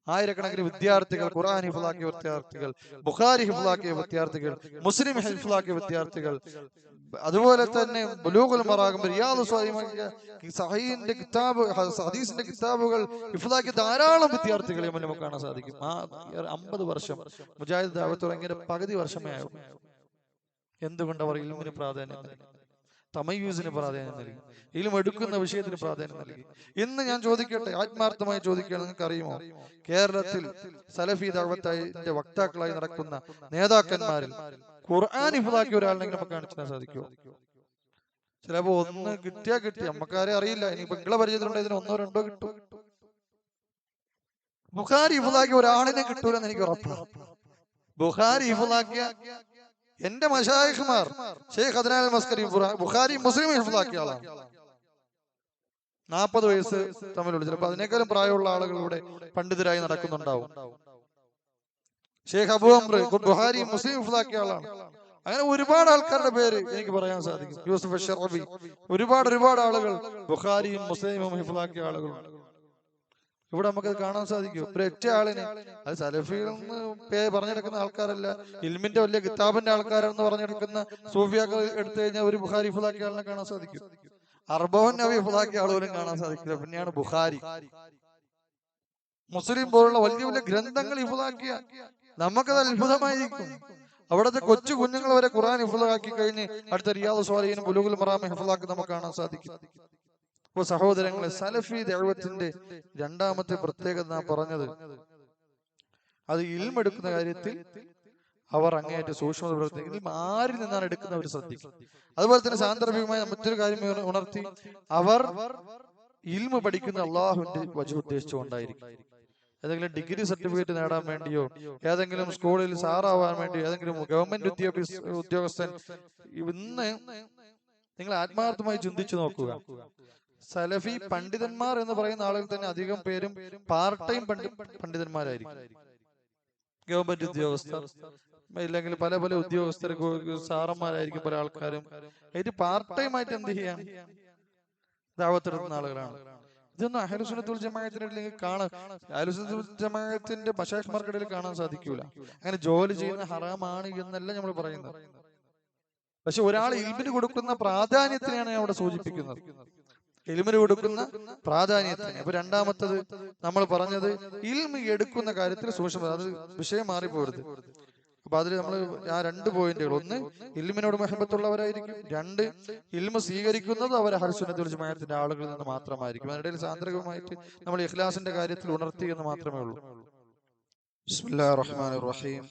S1: ആയിരക്കണക്കിന് വിദ്യാർത്ഥികൾ, ഖുർആൻ ഹിഫ്ളാക്കിയ വിദ്യാർത്ഥികൾ, ബുഖാരി ഹിഫ്ളാക്കിയ വിദ്യാർത്ഥികൾ, മുസ്ലിം ഹിഫ്ളാക്കിയ വിദ്യാർത്ഥികൾ, അതുപോലെ തന്നെ ബുലൂഗുൽ മറാഖിം, റിയാദുസ് സ്വാലിഹീൻ, സഹീഹിന്റെ കിതാബ്, ഹദീസിന്റെ കിതാബുകൾ ഹിഫ്ളാക്കിയ ധാരാളം വിദ്യാർത്ഥികൾ നമുക്ക് കാണാൻ സാധിക്കും. ആ 50 വർഷം മുജാഹിദ് ദഅവത്ത് തുടങ്ങിയ പകുതി വർഷമേ ആയുള്ളൂ. എന്തുകൊണ്ട്? അവർ ഇൽമിന് പ്രാധാന്യം നൽകി, തമയ്യൂസിന് പ്രാധാന്യം നൽകി, ഇൽമ എടുക്കുന്ന വിഷയത്തിന് പ്രാധാന്യം നൽകി. ഇന്ന് ഞാൻ ചോദിക്കട്ടെ, ആത്മാർത്ഥമായി ചോദിക്കുകയാണ്, നിങ്ങൾക്ക് അറിയുമോ കേരളത്തിൽ സലഫി ദഅവത്തിന്റെ വക്താക്കളായി നടക്കുന്ന നേതാക്കന്മാരിൽ ഖുർആൻ ഹിഫ്ളാക്കിയ ഒരാളിനെങ്കിലും നമുക്ക് കാണിച്ചു തരാൻ സാധിക്കുമോ? ചിലപ്പോ ഒന്ന് കിട്ടിയാ കിട്ടി, നമുക്കാരെ അറിയില്ല. ഇനിയിപ്പോ നിങ്ങളെ പരിചയത്തിലുണ്ട് ഇതിന് 1 2 കിട്ടും. ബുഖാരി ഹിഫ്ളാക്കിയ ഒരാളിനെ കിട്ടൂലെന്ന് എനിക്ക് ഉറപ്പാണ്. ബുഖാരി ഹിഫ്ളാക്കിയ എന്റെ മശായിഖ്മാർ ഷെയ്ഖ് അദ്നാൻ അൽ-മസ്കരി ബുഖാരി മുസ്ലിം ഹിഫ്ളാക്കിയ ആളാണ്. 40 വയസ്സ് തമ്മിലുള്ള, ചിലപ്പോൾ അതിനേക്കാളും പ്രായമുള്ള ആളുകൾ ഇവിടെ പണ്ഡിതരായി നടക്കുന്നുണ്ടാവും. ഷെയ്ഖ് അബൂ അംർ ബുഖാരി മുസ്ലിം ഹിഫ്ളാക്കിയ ആളാണ്. അങ്ങനെ ഒരുപാട് ആൾക്കാരുടെ പേര് എനിക്ക് പറയാൻ സാധിക്കും. യൂസുഫ് അശ്ശറബി, ഒരുപാട് ആളുകൾ ബുഖാരിയും മുസ്ലിമും ഹിഫ്ളാക്കിയ ആളുകളുണ്ട്. ഇവിടെ നമുക്ക് കാണാൻ സാധിക്കും. ഒരൊറ്റ ആളിനെ, അത് സലഫിയിൽ നിന്ന് പറഞ്ഞെടുക്കുന്ന ആൾക്കാരല്ല, ഇൽമിന്റെ വലിയ കിതാബിന്റെ ആൾക്കാരെന്ന് പറഞ്ഞെടുക്കുന്ന സൂഫിയാക്കൾ എടുത്തു കഴിഞ്ഞാൽ ഒരു ബുഖാരി ഹിഫ്ളാക്കിയ ആളിനെ കാണാൻ സാധിക്കും. 40 നബി ഹിഫ്ളാക്കിയ ആളുകളും കാണാൻ സാധിക്കില്ല. പിന്നെയാണ് ബുഖാരി, മുസ്ലിം പോലുള്ള വലിയ വലിയ ഗ്രന്ഥങ്ങൾ ഹിഫ്ളാക്കിയ, നമുക്കത് അത്ഭുതമായിരിക്കും. അവിടുത്തെ കൊച്ചു കുഞ്ഞുങ്ങൾ വരെ ഖുർആൻ ഹിഫ്ളാക്കി കഴിഞ്ഞ് അടുത്ത റിയാദുസ് സ്വാലിഹീനും ബുലൂഗുൽ മറാം ഹിഫ്ളാക്കി നമുക്ക് കാണാൻ സാധിക്കും. അപ്പൊ സഹോദരങ്ങളെ, സലഫി ദഅവത്തിന്റെ രണ്ടാമത്തെ പ്രത്യേകത നാം പറഞ്ഞത്, അത് ഇൽമ എടുക്കുന്ന കാര്യത്തിൽ അവർ അങ്ങേയറ്റ സൂക്ഷ്മത പുലർത്തുന്നു. ഇൽമ ആരിൽ നിന്നാണ് എടുക്കുന്നത് അവർ ശ്രദ്ധിക്കും. അതുപോലെ തന്നെ സാന്ദർഭികമായ മറ്റൊരു കാര്യം ഉണർത്തി, അവർ ഇൽമ പഠിക്കുന്ന അള്ളാഹുവിന്റെ വജഹ് ഉദ്ദേശിച്ചുകൊണ്ടായിരിക്കും. ഏതെങ്കിലും ഡിഗ്രി സർട്ടിഫിക്കറ്റ് നേടാൻ വേണ്ടിയോ, ഏതെങ്കിലും സ്കൂളിൽ സാറാവാൻ വേണ്ടിയോ, ഏതെങ്കിലും ഗവൺമെന്റ് ഉദ്യോഗസ്ഥൻ, ഇന്ന് നിങ്ങൾ ആത്മാർത്ഥമായി ചിന്തിച്ചു നോക്കുക. സലഫി പണ്ഡിതന്മാർ എന്ന് പറയുന്ന ആളുകൾ തന്നെ അധികം പേരും പാർട്ട് ടൈം പണ്ഡിതന്മാരായിരിക്കും. ഗവൺമെന്റ് ഉദ്യോഗസ്ഥർ, ഇല്ലെങ്കിൽ പല പല ഉദ്യോഗസ്ഥർ, സാറന്മാരായിരിക്കും പല ആൾക്കാരും. ഇത് പാർട്ട് ടൈം ആയിട്ട് എന്ത് ചെയ്യാൻ ദഅവത്തെടുക്കുന്ന ആളുകളാണ്. ഇതൊന്നും അഹ്ലുസുന്നത്ത് വൽ ജമാഅത്തിനിടയിൽ കാണാൻ, അഹ്ലുസുന്നത്ത് വൽ ജമാഅത്തിന്റെ മശായിഖ്മാർക്കിടയിൽ കാണാൻ സാധിക്കൂല. അങ്ങനെ ജോലി ചെയ്യുന്ന ഹറാമാണ് എന്നല്ല നമ്മൾ പറയുന്നത്. പക്ഷെ ഒരാൾ ഇൽമിന് കൊടുക്കുന്ന പ്രാധാന്യത്തിനെയാണ് ഞാൻ അവിടെ സൂചിപ്പിക്കുന്നത്, ഇൽമിന് കൊടുക്കുന്ന പ്രാധാന്യത്തിന്. അപ്പൊ രണ്ടാമത്തത് നമ്മൾ പറഞ്ഞത് ഇൽമി എടുക്കുന്ന കാര്യത്തിൽ സൂക്ഷ്മത, അത് വിഷയം മാറിപ്പോരുത്. അപ്പൊ അതിൽ നമ്മൾ ആ 2 പോയിന്റുകൾ, ഒന്ന് ഇൽമിനോട് മഹബത്തുള്ളവരായിരിക്കും, 2 ഇൽമ സ്വീകരിക്കുന്നത് അവർ അഹ്ലുസുന്നത്ത് വൽ ജമാഅത്തിന്റെ ആളുകളിൽ നിന്ന് മാത്രമായിരിക്കും. അതിനിടയിൽ സാന്ദർഭികമായിട്ട് നമ്മൾ ഇഖ്ലാസിന്റെ കാര്യത്തിൽ ഉണർത്തി എന്ന് മാത്രമേ ഉള്ളൂ. ബിസ്മില്ലാഹിർ റഹ്മാനിർ റഹീം.